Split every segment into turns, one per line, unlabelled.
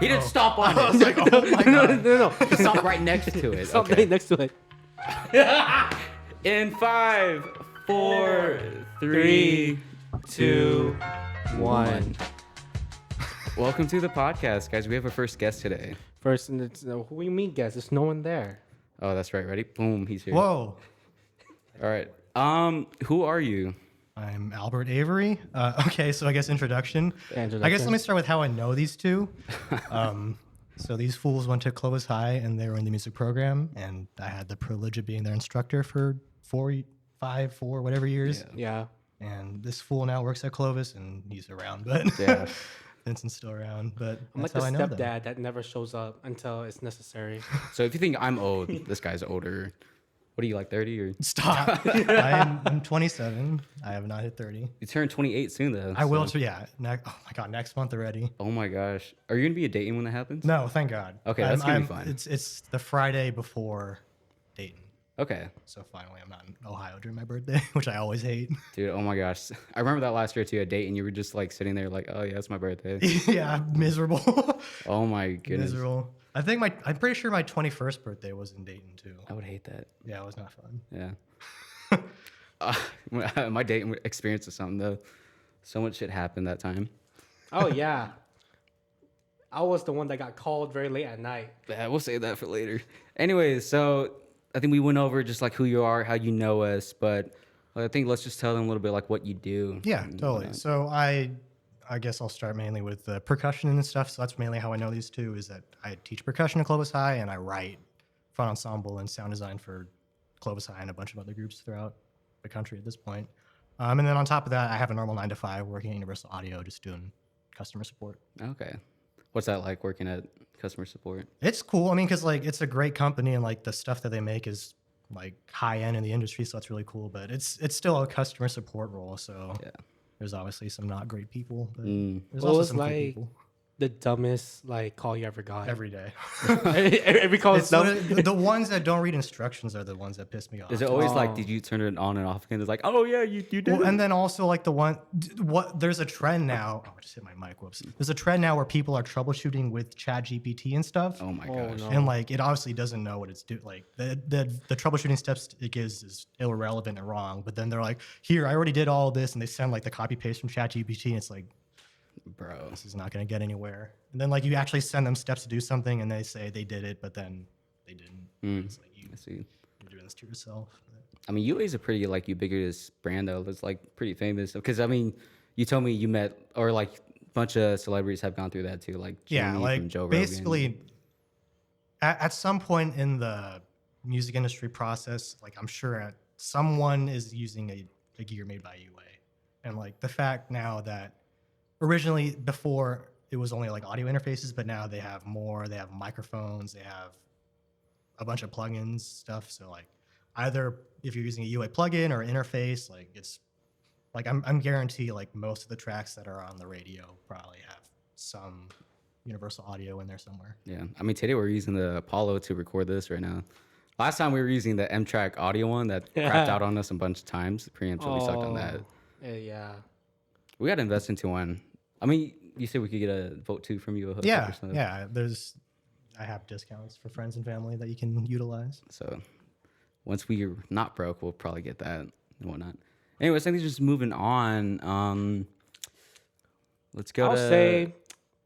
He didn't stop on
I was
it.
like, oh my god.
No.
He stopped right next to it.
Stop
Okay.
right next to it.
In 5, 4, 3, 2,
1.
Welcome to the podcast, guys. We have our first guest today.
First, and it's, who do you mean, guys? There's no one there.
Oh, that's right. Ready? Boom. He's here.
Whoa.
All right. Who are you?
I'm Albert Avery. Okay, so I guess introduction. I guess let me start with how I know these two. So these fools went to Clovis High and they were in the music program, and I had the privilege of being their instructor for 4, whatever years.
Yeah.
And this fool now works at Clovis, and he's around, but
Yeah.
Vincent's still around. But
I'm like
that's
the
how I know them.
stepdad that never shows up until it's necessary.
So if you think I'm old, this guy's older. What are you, like 30 or?
Stop. I'm 27. I have not hit 30.
You turn 28 soon though.
I will.
so-
Yeah. Oh my god, next month already.
Oh my gosh. Are you gonna be a Dayton when that happens?
No, thank God.
Okay, that's gonna be fine.
It's the Friday before Dayton,
Okay.
so finally I'm not in Ohio during my birthday, which I always hate.
Dude, oh my gosh. I remember that last year too at Dayton. You were just like sitting there like, oh yeah, it's my birthday.
Yeah, miserable.
Oh my goodness.
Miserable. I think I'm pretty sure my 21st birthday was in Dayton too.
I would hate that.
Yeah, it was not fun.
Yeah. My Dayton experience is something though. So much shit happened that time.
Oh, yeah. I was the one that got called very late at night.
Yeah, we'll save that for later. Anyways, so I think we went over just like who you are, how you know us, but I think let's just tell them a little bit like what you do.
Yeah,
and
totally.
whatnot.
So I guess I'll start mainly with the percussion and stuff. So that's mainly how I know these two is that I teach percussion at Clovis High and I write front ensemble and sound design for Clovis High and a bunch of other groups throughout the country at this point. And then on top of that, I have a normal 9 to 5 working at Universal Audio, just doing customer support.
Okay. What's that like working at customer support?
It's cool. I mean, because like it's a great company and like the stuff that they make is like high end in the industry, so that's really cool. But it's still a customer support role, so
Yeah.
there's obviously some not great people, but
Mm.
there's
What
also
was
some cool
like
people
the dumbest call you ever got?
every day.
Every call is
It's
dumb.
the ones that don't read instructions are the ones that piss me off.
Is it always like,
Oh.
did you turn it on and off again? It's like, oh yeah, you did.
Well,
it.
and then also like the one, what there's a trend now. Oh, I just hit my mic. Whoops. There's a trend now where people are troubleshooting with ChatGPT and stuff,
Oh my
Oh,
gosh.
no.
and like it obviously doesn't know what it's doing. Like the troubleshooting steps it gives is irrelevant and wrong. But then they're like, here, I already did all this, and they send like the copy paste from ChatGPT, and it's like
Bro.
this is not going to get anywhere. And then like you actually send them steps to do something, and they say they did it, but then they didn't.
Mm.
It's like
I see.
you're doing this to yourself.
I mean, UA is a pretty like ubiquitous brand though. That's like pretty famous. Because I mean, you told me you met or like a bunch of celebrities have gone through that too. Like
Yeah,
Jamie
like
from Joe Rogan.
basically at some point in the music industry process, like I'm sure someone is using a gear made by UA. And like the fact now that originally before it was only like audio interfaces, but now they have more, they have microphones, they have a bunch of plugins, stuff. So like either if you're using a UA plugin or interface, like it's like I'm guarantee like most of the tracks that are on the radio probably have some Universal Audio in there somewhere.
Yeah, I mean today we're using the Apollo to record this right now. Last time we were using the M-Track audio one that crapped out on us a bunch of times. The preamps really sucked on that.
Yeah.
We got to invest into one. I mean, you said we could get a vote too from you. A hookup
Yeah,
or something.
yeah. I have discounts for friends and family that you can utilize.
So once we're not broke, we'll probably get that and whatnot. Anyways, I think just moving on. Let's go
I'll
to.
say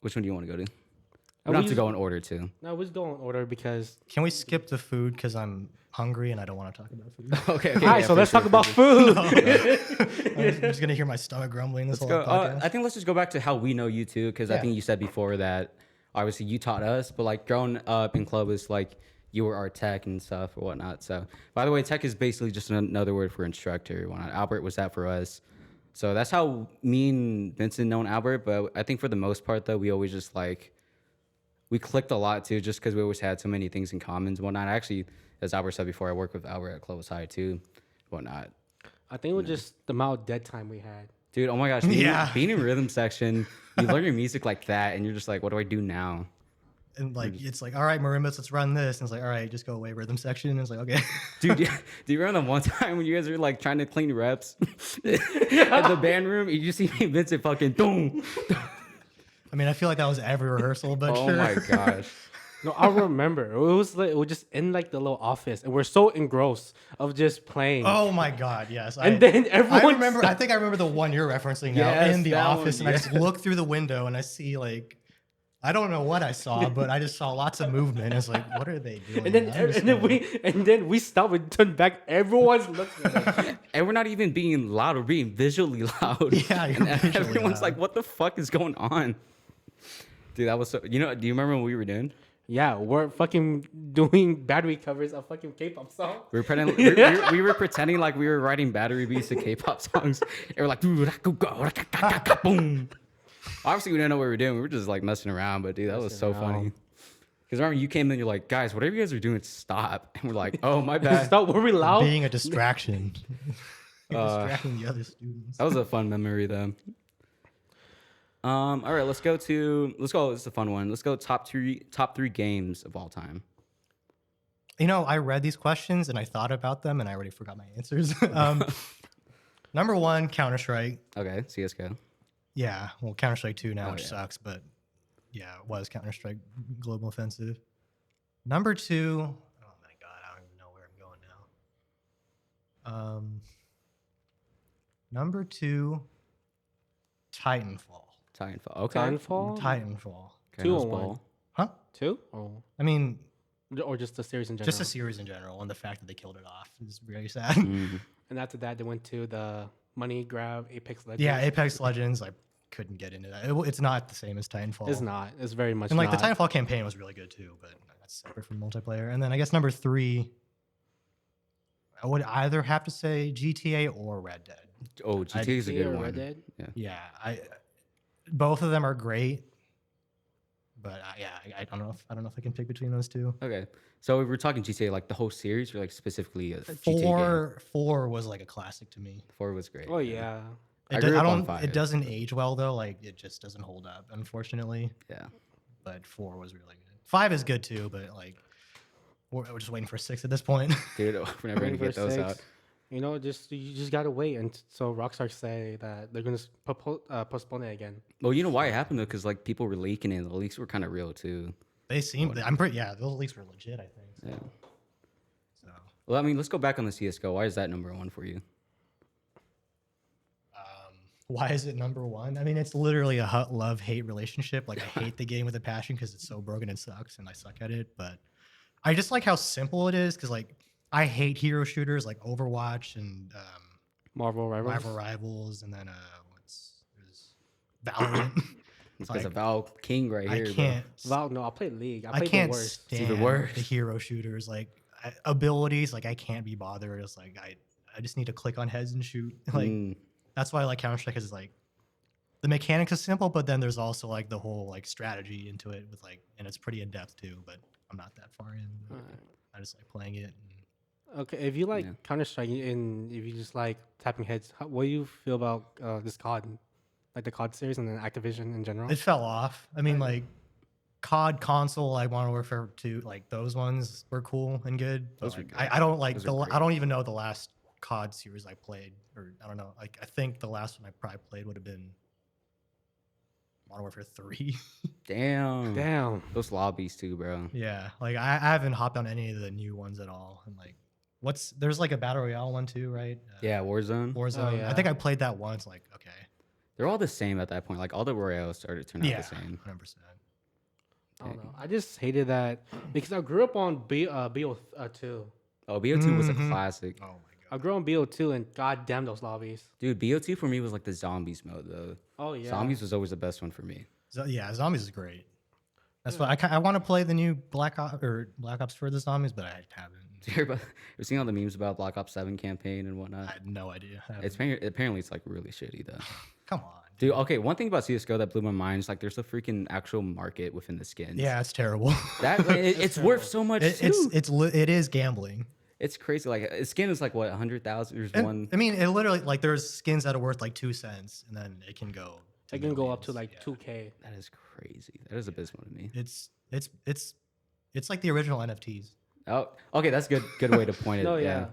Which one do you want to go to?
I
We don't have
was-
to go in order too.
no, we just go in order because.
Can we skip the food because I'm hungry and I don't want to talk about food?
Okay.
All right, so let's talk about food.
I'm just gonna hear my stomach grumbling this
Let's
whole
go.
podcast.
I think let's just go back to how we know you too, because I
Yeah.
think you said before that obviously you taught us, but like growing up in Clovis, like you were our tech and stuff or whatnot. So by the way, tech is basically just another word for instructor. And whatnot. Albert was that for us. So that's how me and Vincent known Albert. But I think for the most part though, we always just like we clicked a lot too, just because we always had so many things in common and whatnot. Actually, as Albert said before, I work with Albert at Clovis High too, whatnot.
I think it was just the amount of dead time we had.
Dude, oh my gosh,
Yeah.
being in rhythm section, you learn your music like that, and you're just like, what do I do now?
and like it's like, all right, marimbas, let's run this. And it's like, all right, just go away rhythm section. And it's like, okay.
Dude, do you remember the one time when you guys were like trying to clean reps at the band room? You just see me and Vincent fucking boom.
I mean, I feel like that was every rehearsal, but
Oh
sure.
my gosh.
No, I remember. It was like it was just in like the little office, and we're so engrossed of just playing.
Oh my god, yes.
And then
I
everyone
remember. I
stopped.
think I remember the one you're referencing now
Yes,
in the
that one,
office, and I just
yeah.
look through the window and I see like, I don't know what I saw, but I just saw lots of movement. It's like, what are they doing?
And then
I don't
and then we stopped and turned back. Everyone's looking at us.
And we're not even being loud, we're being visually loud.
Yeah, you're
And
visually
everyone's
loud.
like, what the fuck is going on? Dude, that was so, do you remember what we were doing?
Yeah, we're fucking doing battery covers of fucking K-pop songs.
We were pretending we were pretending like we were writing battery beats to K-pop songs. And we're like, boom. Obviously, we didn't know what we were doing. We were just like messing around. But dude, that was so funny. Because remember, you came in, you're like, guys, whatever you guys are doing, stop. And we're like, oh my bad.
Stop. Were we loud?
Being a distraction. You're distracting the other students.
That was a fun memory though. All right, let's go. It's a fun one. Let's go top three games of all time.
You know, I read these questions and I thought about them and I already forgot my answers. Number one, Counter Strike.
Okay, CS:GO.
Yeah, well, Counter Strike 2 now,
Oh,
which
yeah.
sucks, but yeah, it was Counter Strike Global Offensive. Number two, oh my god, I don't even know where I'm going now. Number two, Titanfall.
Titanfall. Okay.
Titanfall.
Titanfall.
Okay,
Two
nice
on one.
ball.
Huh?
Two? Oh,
I mean,
or just the series in general.
just a series in general, and the fact that they killed it off is very sad.
Mm.
And after that, they went to the money grab Apex Legends.
Yeah, Apex Legends, I couldn't get into that. It's not the same as Titanfall.
It's not. It's very much
And like
not.
the Titanfall campaign was really good too, but that's separate from multiplayer. And then I guess number three, I would either have to say GTA or Red Dead.
Oh, GTA is a
GTA
good
or
one.
Red Dead?
Yeah, both of them are great, but I don't know if I can pick between those two.
Okay, so if we're talking GTA, like the whole series, or like specifically a GTA game?
Four was like a classic to me.
4 was great.
Oh yeah.
I grew up on 5.
It doesn't age well though. Like it just doesn't hold up, unfortunately.
Yeah.
But 4 was really good. 5 is good too, but like we're just waiting for 6 at this point.
Dude, we're never gonna
Waiting
get
for
those
6.
out.
You know, you just gotta wait, and so Rockstar say that they're gonna postpone it again.
Well, you know why it happened though? Because like people were leaking it. The leaks were kind of real too.
They seem. I'm pretty. Yeah, those leaks were legit. I think. So.
Yeah.
So,
Well, I mean, let's go back on the CS:GO. Why is that number one for you?
why is it number one? I mean, it's literally a love-hate relationship. Like, I hate the game with a passion because it's so broken and sucks, and I suck at it. But I just like how simple it is because, like, I hate hero shooters like Overwatch and
Marvel Rivals.
Rival Rivals, and then there's Valorant.
It's
Like,
because of Val King right here.
I can't.
Well, no, I played League. I
I
played
can't
the worst.
even
stand
worse.
the hero shooters. Like abilities, like I can't be bothered. It's like I just need to click on heads and shoot. Like that's why I like Counter Strike is like the mechanics is simple, but then there's also like the whole like strategy into it with like, and it's pretty in depth too. But I'm not that far in. But I just like playing it. And
Okay, if you like
Yeah.
Counter Strike and if you just like tapping heads, what do you feel about this COD, like the COD series and then Activision in general?
it fell off. I mean, like COD console, like Modern Warfare 2, like those ones were cool and good. But
Those were
like,
good.
I don't like
Those
the.
were great.
I don't even know the last COD series I played, or I don't know. Like I think the last one I probably played would have been Modern Warfare 3.
Damn.
Damn.
Those lobbies too, bro.
Yeah, like I haven't hopped on any of the new ones at all. And like, there's like a battle royale one too, right?
Yeah, Warzone.
Warzone. I
yeah.
think I played that once. Like, okay,
They're all the same at that point. Like all the Royales started to turn out
yeah,
the same.
100%.
I don't know. I just hated that because I grew up on BO2.
Oh, BO2 was a
Mhm.
classic.
Oh my
I
god.
grew on BO2 and goddamn those lobbies.
Dude, BO2 for me was like the zombies mode though.
Oh yeah.
Zombies was always the best one for me.
Yeah, zombies is great. That's why I want to play the new Black Ops for the zombies, but I haven't.
You're seeing all the memes about Black Ops 7 campaign and
I
whatnot.
had no idea. I
It's
haven't.
apparently it's like really shitty though.
Come on.
Dude, okay, one thing about CS:GO that blew my mind is like there's a freaking actual market within the skins.
Yeah, it's terrible.
That it's worth so much too.
It is gambling.
It's crazy. Like a skin is like what 100,000. There's
And,
one.
I mean, it literally like there's skins that are worth like 2 cents, and then it can go.
It can go up to
millions.
like
Yeah.
2K.
That is crazy. That is abysmal to me.
It's like the original NFTs.
Oh, okay, that's good way to point it.
No,
yeah.
yeah.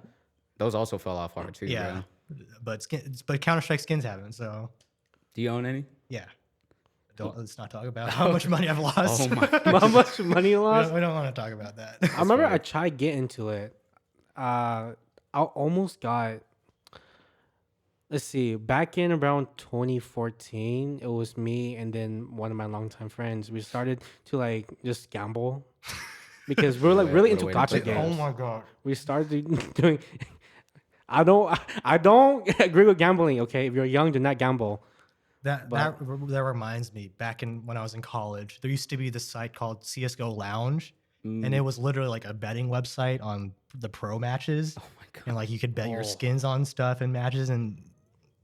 Those also fell off hard too.
Yeah,
Bro.
but Counter Strike skins haven't. So
Do you own any?
yeah, let's not talk about how much money I've lost.
Oh my
How much money you
we,
lost?
don't, we don't want to talk about that.
I remember
funny.
I tried getting into it. I almost got. Let's see. Back in around 2014, it was me and then one of my longtime friends. We started to like just gamble because we were like
What a-
really
what a
into
way to
gacha
put that.
games.
Oh my god.
We started doing. I don't agree with gambling. Okay, if you're young, do not gamble.
That reminds me. Back in when I was in college, there used to be this site called CS:GO Lounge, and it was literally like a betting website on the pro matches.
Oh my god.
And like you could bet your
Oh.
skins on stuff in matches, and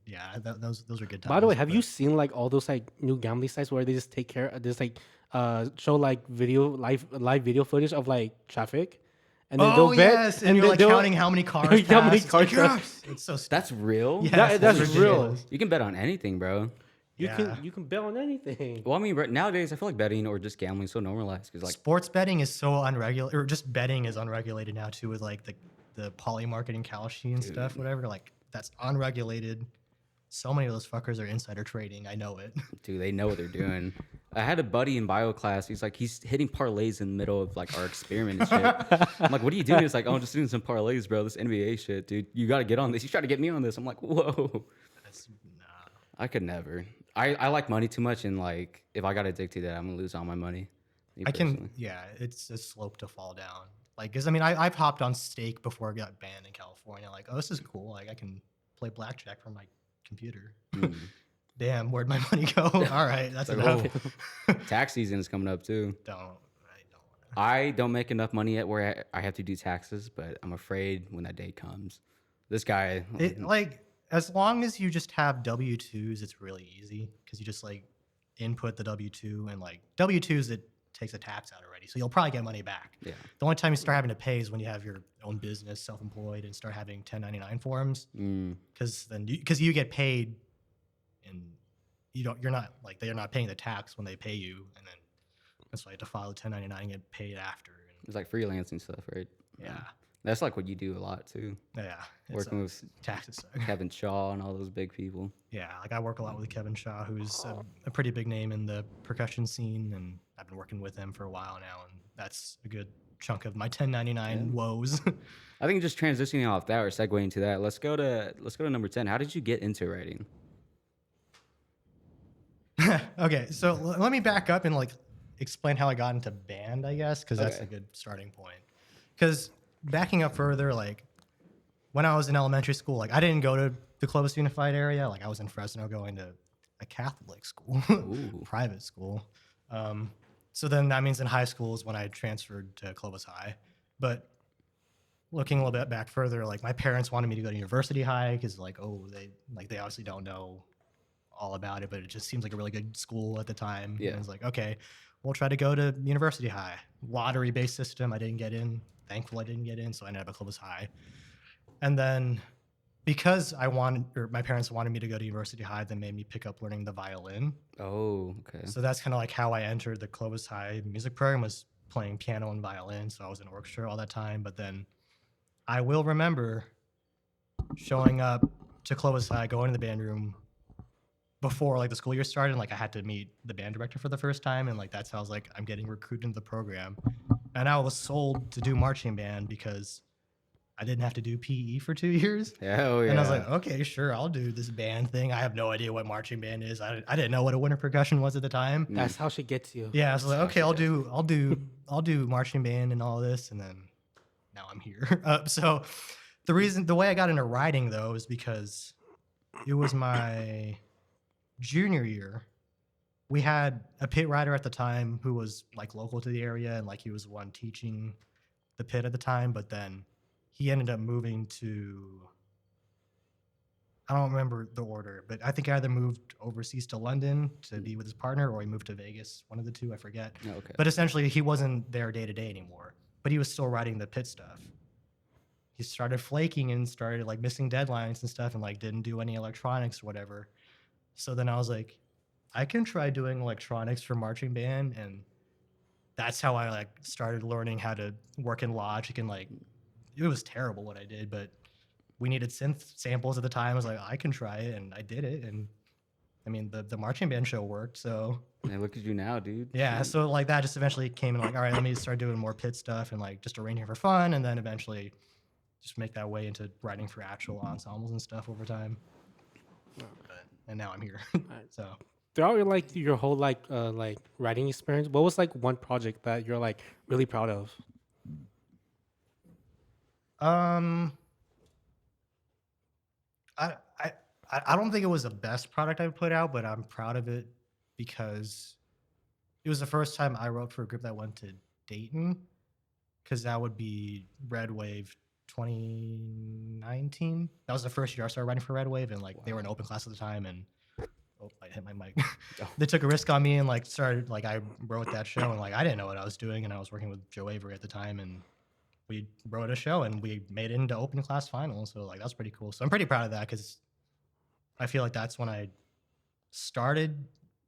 yeah, those are good times.
By the way, have
but-
you seen like all those like new gambling sites where they just take care of this like show like live video footage of like traffic, and then
Oh
they'll bet
yes, and you're like
they'll-
counting how many cars.
How many
passed. It's
cars
like,
passed.
yes! It's so stupid.
That's real.
Yes,
that's
it's
real.
ridiculous.
You can bet on anything, bro.
you
Yeah.
can bet on anything.
Well, I mean, nowadays I feel like betting or just gambling is so normalized because like
Sports betting is so unregulated, or just betting is unregulated now too, with like the poly marketing Kalshi and stuff, whatever. Like that's unregulated. So many of those fuckers are insider trading. I know it.
dude, they know what they're doing. I had a buddy in bio class. He's hitting parlays in the middle of like our experiment and shit. I'm like, what are you doing? He's like, oh, I'm just doing some parlays, bro. This NBA shit, dude. You got to get on this. He's trying to get me on this. I'm like, whoa.
That's, nah.
I could never. I like money too much, and like if I got addicted to that, I'm gonna lose all my money. Me
I can,
personally.
yeah, it's a slope to fall down. Like, cause I mean, I've hopped on stake before it got banned in California. Like, oh, this is cool. Like, I can play blackjack from my computer.
Mm.
Damn, where'd my money go? All right, that's
Like,
enough.
Tax season is coming up too.
I don't want
I don't make enough money yet where I have to do taxes, but I'm afraid when that day comes. This guy,
it. Like, as long as you just have W-2s, it's really easy because you just like input the W-2 and like W-2s, it takes the tax out already. So you'll probably get money back.
yeah,
The only time you start having to pay is when you have your own business, self-employed, and start having 1099 forms. Because then you get paid, and you're not like they're not paying the tax when they pay you, and then that's why you have to file a 1099 and get paid after. And
it's like freelancing stuff, right?
yeah,
That's like what you do a lot too.
yeah, it
Working
sucks.
with
Taxes suck.
Kevin Shaw and all those big people.
Yeah, like I work a lot with Kevin Shaw, who's a pretty big name in the percussion scene, and I've been working with him for a while now, and that's a good chunk of my 1099 woes.
I think just transitioning off that or segueing to that, let's go to number 10. How did you get into writing?
Okay, so let me back up and like explain how I got into band, I guess, because that's
Okay.
a good starting point. Because backing up further, like when I was in elementary school, like I didn't go to the Clovis Unified area. Like I was in Fresno going to a Catholic school,
Ooh.
private school. So then that means in high school is when I transferred to Clovis High. But looking a little bit back further, like my parents wanted me to go to University High because they obviously don't know all about it, but it just seems like a really good school at the time.
Yeah.
And I was like, okay, we'll try to go to University High. Lottery-based system. I didn't get in. Thankful I didn't get in, so I ended up at Clovis High. And then because my parents wanted me to go to University High, they made me pick up learning the violin.
Oh, okay.
So that's kind of like how I entered the Clovis High music program, was playing piano and violin. So I was in orchestra all that time. But then I will remember showing up to Clovis High, going to the band room before like the school year started. And, like I had to meet the band director for the first time. And like that's how I was like, I'm getting recruited into the program. And I was sold to do marching band because I didn't have to do PE for 2 years.
Hell yeah.
And I was like, okay, sure, I'll do this band thing. I have no idea what marching band is. I didn't know what a winter percussion was at the time.
That's how she gets you.
Yeah, I was like, okay, I'll do marching band and all this, and then now I'm here. So the way I got into writing though is because it was my junior year. We had a pit rider at the time who was like local to the area, and like he was the one teaching the pit at the time, but then he ended up moving to, I don't remember the order, but I think he either moved overseas to London to be with his partner, or he moved to Vegas, one of the two, I forget.
Oh, okay.
But essentially, he wasn't there day to day anymore, but he was still writing the pit stuff. He started flaking and started like missing deadlines and stuff, and like didn't do any electronics or whatever. So then I was like, I can try doing electronics for marching band, and that's how I like started learning how to work in Logic. And like, it was terrible what I did, but we needed synth samples at the time. I was like, I can try it, and I did it, and I mean, the marching band show worked, so
And look at you now, dude.
yeah.
Shoot.
So like that just eventually came in like, all right, let me start doing more pit stuff and like just arranging for fun, and then eventually just make that way into writing for actual ensembles and stuff over time. And now I'm here. So
Throughout your like your whole like writing experience, what was like one project that you're like really proud of?
um I I I don't think it was the best product I put out, but I'm proud of it because it was the first time I wrote for a group that went to Dayton, because that would be Red Wave 2019. That was the first year I started writing for Red Wave, and like they were an open class at the time, and oh, I hit my mic.
Oh.
They took a risk on me and like started like I wrote that show, and like I didn't know what I was doing, and I was working with Joe Avery at the time, and we wrote a show and we made it into open class finals. So like that's pretty cool. So I'm pretty proud of that because I feel like that's when I started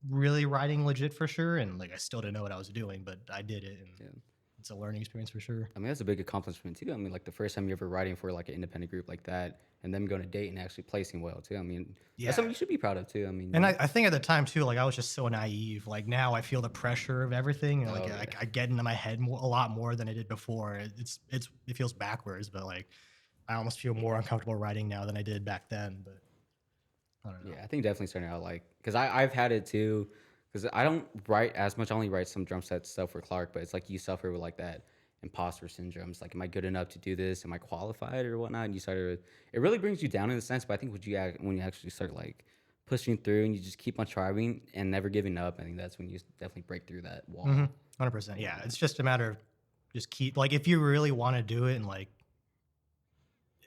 really writing legit for sure, and like I still didn't know what I was doing, but I did it, and
Yeah.
it's a learning experience for sure.
I mean, that's a big accomplishment too. I mean, like the first time you're ever writing for like an independent group like that, and them going to date and actually placing well too. I mean, that's something
Yeah.
you should be proud of too. I mean,
And I think at the time too, like I was just so naive. Like now I feel the pressure of everything, and like
Oh, yeah.
I get into my head a lot more than I did before. It feels backwards, but like I almost feel more uncomfortable writing now than I did back then. But I don't know.
yeah, I think definitely starting out like because I've had it too. Because I don't write as much. I only write some drum set stuff for Clark, but it's like you suffer with like that imposter syndrome. It's like, am I good enough to do this? Am I qualified or whatnot? And you start to, it really brings you down in a sense. But I think when you actually start like pushing through and you just keep on trying and never giving up, I think that's when you definitely break through that wall.
100%. Yeah, it's just a matter of just keep like if you really want to do it and like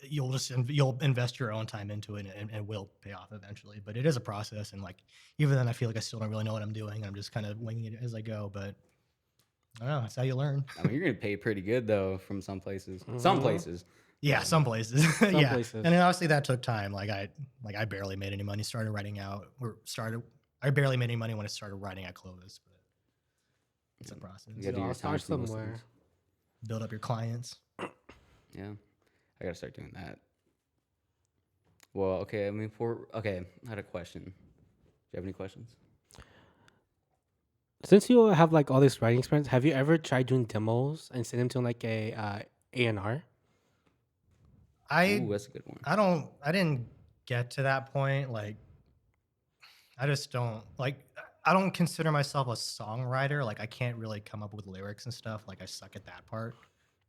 you'll invest your own time into it and it will pay off eventually. But it is a process, and like even then, I feel like I still don't really know what I'm doing. I'm just kind of winging it as I go. But I don't know. That's how you learn.
I mean, you're gonna pay pretty good though from some places. Some places.
Yeah, some places. Yeah,
places.
and then obviously that took time. I barely made any money. Started writing out or started. I barely made any money when I started writing at Clovis, but it's a process.
You gotta do
I'll
your
start
time through most
somewhere.
things.
Build up your clients.
Yeah, I gotta start doing that. Well, okay. I mean, I had a question. Do you have any questions?
Since you have like all this writing experience, have you ever tried doing demos and send them to like a A&R?
Ooh, that's a good one.
I didn't get to that point. Like, I just don't like. I don't consider myself a songwriter. Like, I can't really come up with lyrics and stuff. Like, I suck at that part.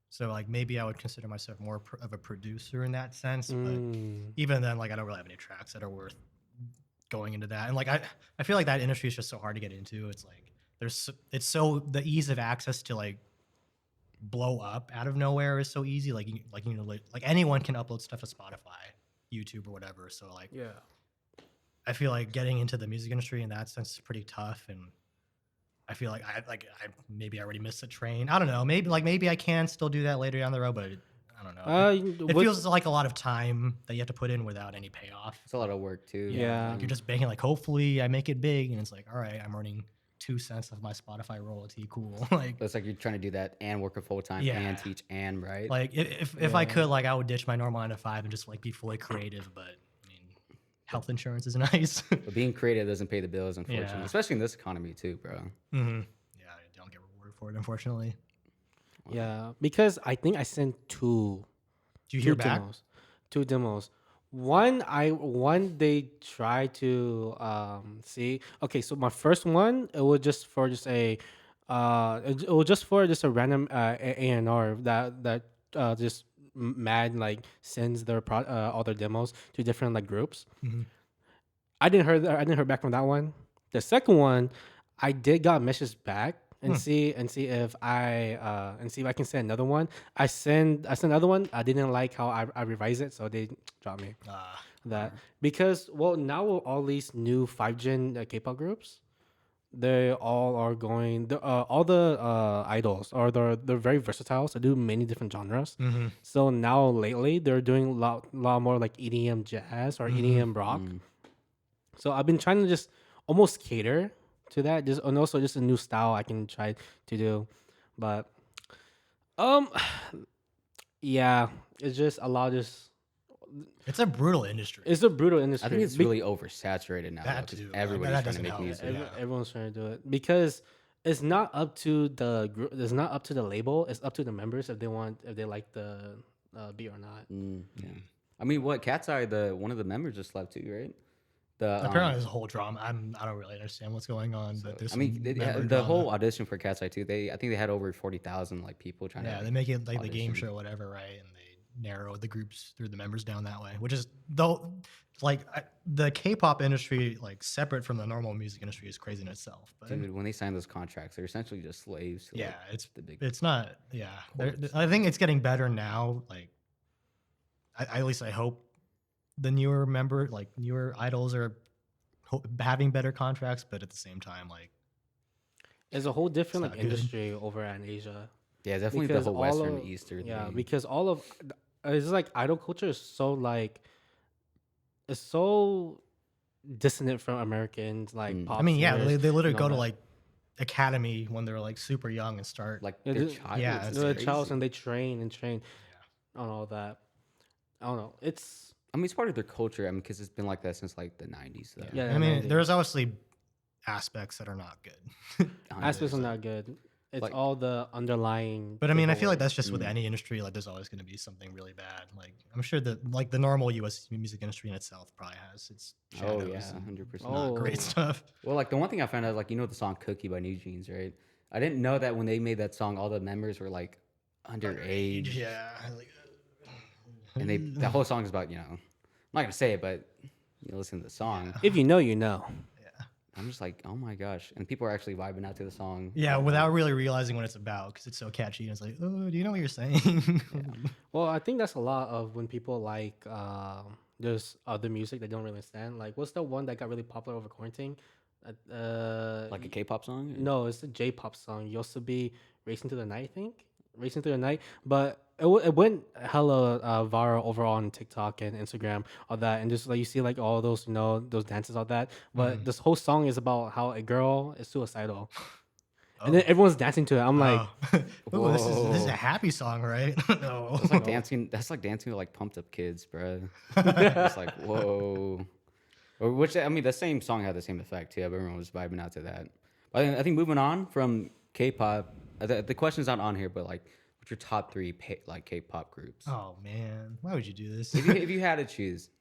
So, like, maybe I would consider myself more of a producer in that sense. But
Mm.
even then, like, I don't really have any tracks that are worth going into that. And like, I feel like that industry is just so hard to get into. It's like it's so the ease of access to like blow up out of nowhere is so easy. Like anyone can upload stuff to Spotify, YouTube, or whatever. So like,
Yeah.
I feel like getting into the music industry in that sense is pretty tough, and I feel like I maybe I already missed the train. I don't know. Maybe I can still do that later down the road, but I don't know. It feels like a lot of time that you have to put in without any payoff.
It's a lot of work too.
Yeah.
Like you're just banking like hopefully I make it big, and it's like all right, I'm earning 2 cents of my Spotify royalty. Cool. Like
It's like you're trying to do that and work a full time
Yeah.
and teach and write.
if I could, like I would ditch my normal 9 to 5 and just like be fully creative. But I mean, health insurance is nice.
But being creative doesn't pay the bills, unfortunately.
Yeah.
Especially in this economy too, bro.
Yeah, I don't get rewarded for it, unfortunately.
Yeah, because I think I sent two
Do you
two
hear back?
demos. Two demos. One they try to see. Okay, so my first one it was just for just a it was just for just a random A&R that just mad like sends their all their demos to different like groups.
Mhm.
I didn't hear back from that one. The second one, I did got messages back and see if I can send another one. I send another one. I didn't like how I revised it, so they dropped me that because now with all these new 5 gen K-pop groups, they all are going. All the idols are they're very versatile. So they do many different genres. So now lately they're doing a lot more like EDM jazz or EDM rock. So I've been trying to just almost cater to that, just and also just a new style I can try to do, but yeah, it's just a lot. Just
It's a brutal industry.
It's a brutal industry.
I think it's really oversaturated now.
That
Because
too.
everybody's
That
trying to
doesn't
make
help.
music.
Yeah.
Everyone's trying to do it because it's not up to the group. It's not up to the label. It's up to the members if they like the beat or not.
Yeah. I mean, what Cat's Eye, one of the members just left too, right?
Apparently, there's a whole drama. I don't really understand what's going on, but there's
I mean,
some member
the
drama.
whole audition for Cat's Eye too. I think they had over 40,000 like people trying
Yeah,
to.
they make it like the game
audition.
show, whatever, right? And they narrow the groups through the members down that way, which is though, the K-pop industry, like separate from the normal music industry, is crazy in itself. But
Dude, when they sign those contracts, they're essentially just slaves. To,
yeah,
like, the big.
it's not. Yeah,
Corporates.
I think it's getting better now. Like, at least I hope the newer idols are having better contracts, but at the same time, like,
It's a whole different
It's
like
not good.
industry over in Asia.
Yeah, definitely the
Because
whole
all
Western
of-
Eastern.
Yeah,
thing.
because all of it's like idol culture is so like it's so dissonant from Americans like pop.
I mean, yeah,
singers
they literally
and all
go to
that.
like academy when they're like super young and start
like
Yeah,
their
this-
child.
yeah,
it's
it's
they're
crazy.
childs and they train and train on all that. I don't know. It's
I mean, it's part of their culture. I mean, because it's been like that since like the 90s. So.
Yeah.
I mean,
it is.
there's obviously aspects that are not good.
aspects are not good. It's
Like-
all the underlying.
But I mean, I feel like
paperwork.
that's just with any industry. Like, there's always going to be something really bad. Like, I'm sure that like the normal U.S. music industry in itself probably has its
Oh
shadows
yeah,
and
100%.
Oh.
not great stuff.
Well, like the one thing I found out, like the song "Cookie" by New Jeans, right? I didn't know that when they made that song, all the members were like underage,
Yeah. Like,
and the whole song is about I'm not gonna say it, but listen to the song.
If you know, you know.
I'm just like, oh my gosh, and people are actually vibing out to the song.
yeah, without really realizing what it's about because it's so catchy. And it's like, oh, do you know what you're saying?
Well, I think that's a lot of when people like there's other music they don't really understand. Like, what's the one that got really popular over quarantine?
Like a K-pop song.
No, it's a J-pop song. Yosobi, Racing to the Night, I think. Racing to the Night. But it went hella viral over on TikTok and Instagram, all that. And just like you see like all those, those dances, all that. But this whole song is about how a girl is suicidal. And then everyone's dancing to it. I'm like,
oh, ooh, this is a
Whoa.
happy song, right? no.
It's like dancing. That's like dancing to like pumped up kids, bro. It's like whoa. Or which I mean, the same song had the same effect too. Everyone was vibing out to that. But I think moving on from K-pop, the question's not on here, but like, what's your top three like K-pop groups?
Oh man, why would you do this?
If you had to choose.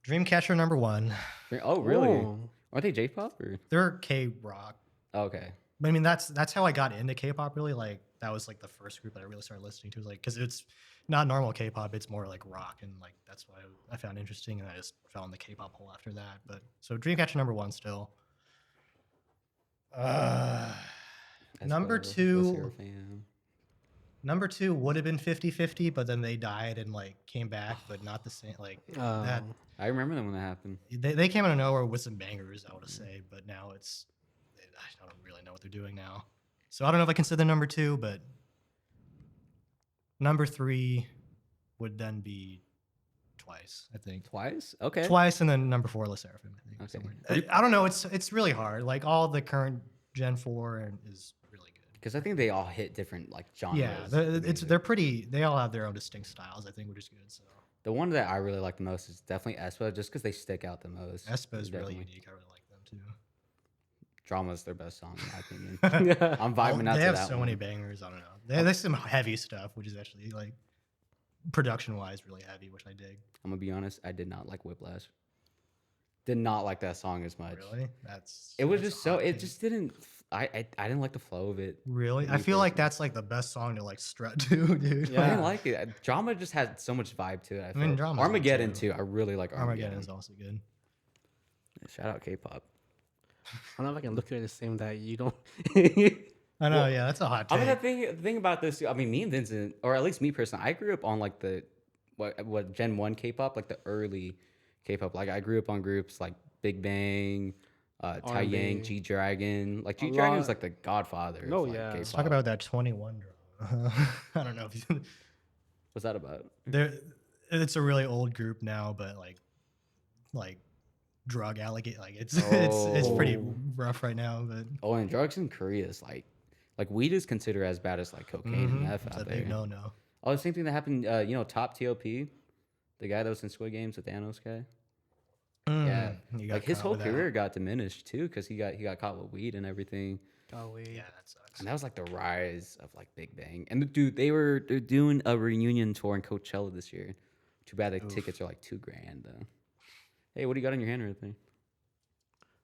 Dreamcatcher number 1.
Oh really?
oh.
Aren't they J-pop or?
They're K-rock.
Okay.
But I mean, that's how I got into K-pop. Really, like that was like the first group that I really started listening to. Like, because it's not normal K-pop; it's more like rock, and like that's why I found interesting, and I just fell in the K-pop hole after that. But so Dreamcatcher number 1 still. Number
Let's
2.
hear a fan.
Number 2 would have been 50-50, but then they died and like came back, but not the same. Like that,
I remember them when that happened.
they came out of nowhere with some bangers, I would say, but now I don't really know what they're doing now. So I don't know if I consider them number 2, but number 3 would then be Twice, I think.
Twice? Okay.
Twice, and then number 4, LE SSERAFIM, I think.
Okay.
somewhere. I don't know. It's really hard. Like all the current Gen 4 is really good.
Because I think they all hit different like genres.
Yeah,
of music.
they're pretty. They all have their own distinct styles, I think, which is good. So
The one that I really like the most is definitely aespa, just because they stick out the most.
aespa is really
Definitely.
unique. I really like them too.
Drama's their best song, in my opinion. I'm vibing out
They
to
have
that
so
one.
many bangers. I don't know. They have some heavy stuff, which is actually like production wise really heavy, which I dig.
I'm gonna be honest, I did not like Whiplash. Did not like that song as much.
Really,
It was
that's
just
a
so.
hot
It
take.
just didn't. I didn't like the flow of it.
Really, I
me
feel like
personally.
that's like the best song to like strut to, dude.
Yeah.
I didn't like it. Drama just had so much vibe to it. I
mean,
felt.
Drama's good
Armageddon
too.
too. I really like Armageddon.
Armageddon is also good.
Shout out K-pop.
I don't know if I can look at it the same that you don't.
I know, yeah, that's a hot
I
take.
mean, the thing about this, I mean, me and Vincent, or at least me personally, I grew up on like the what Gen 1 K-pop, like the early K-pop. Like I grew up on groups like Big Bang,
R&B.
Taeyang, G Dragon. Like G
A
Dragon is
lot-
like the godfather.
No,
of, like,
yeah.
Let's
K-pop.
talk about that 21 drama. I don't know if you,
What's that about?
it's a really old group now, but like drug allegate, like it's pretty
Oh.
rough right now. But
Oh, and drugs in Korea is like weed is considered as bad as like cocaine and meth
it's
out
a
there.
big no.
Oh, the same thing that happened. Top TOP. The guy that was in Squid Games, the Thanos guy.
Mm,
Yeah,
you got
like his
caught
whole
with that.
career got diminished too because he got caught with weed and everything.
Oh wait.
Yeah, that sucks.
And that was like the rise of like Big Bang. And dude, they're doing a reunion tour in Coachella this year. Too bad the tickets are like $2,000 though. Hey, what do you got in your hand right there?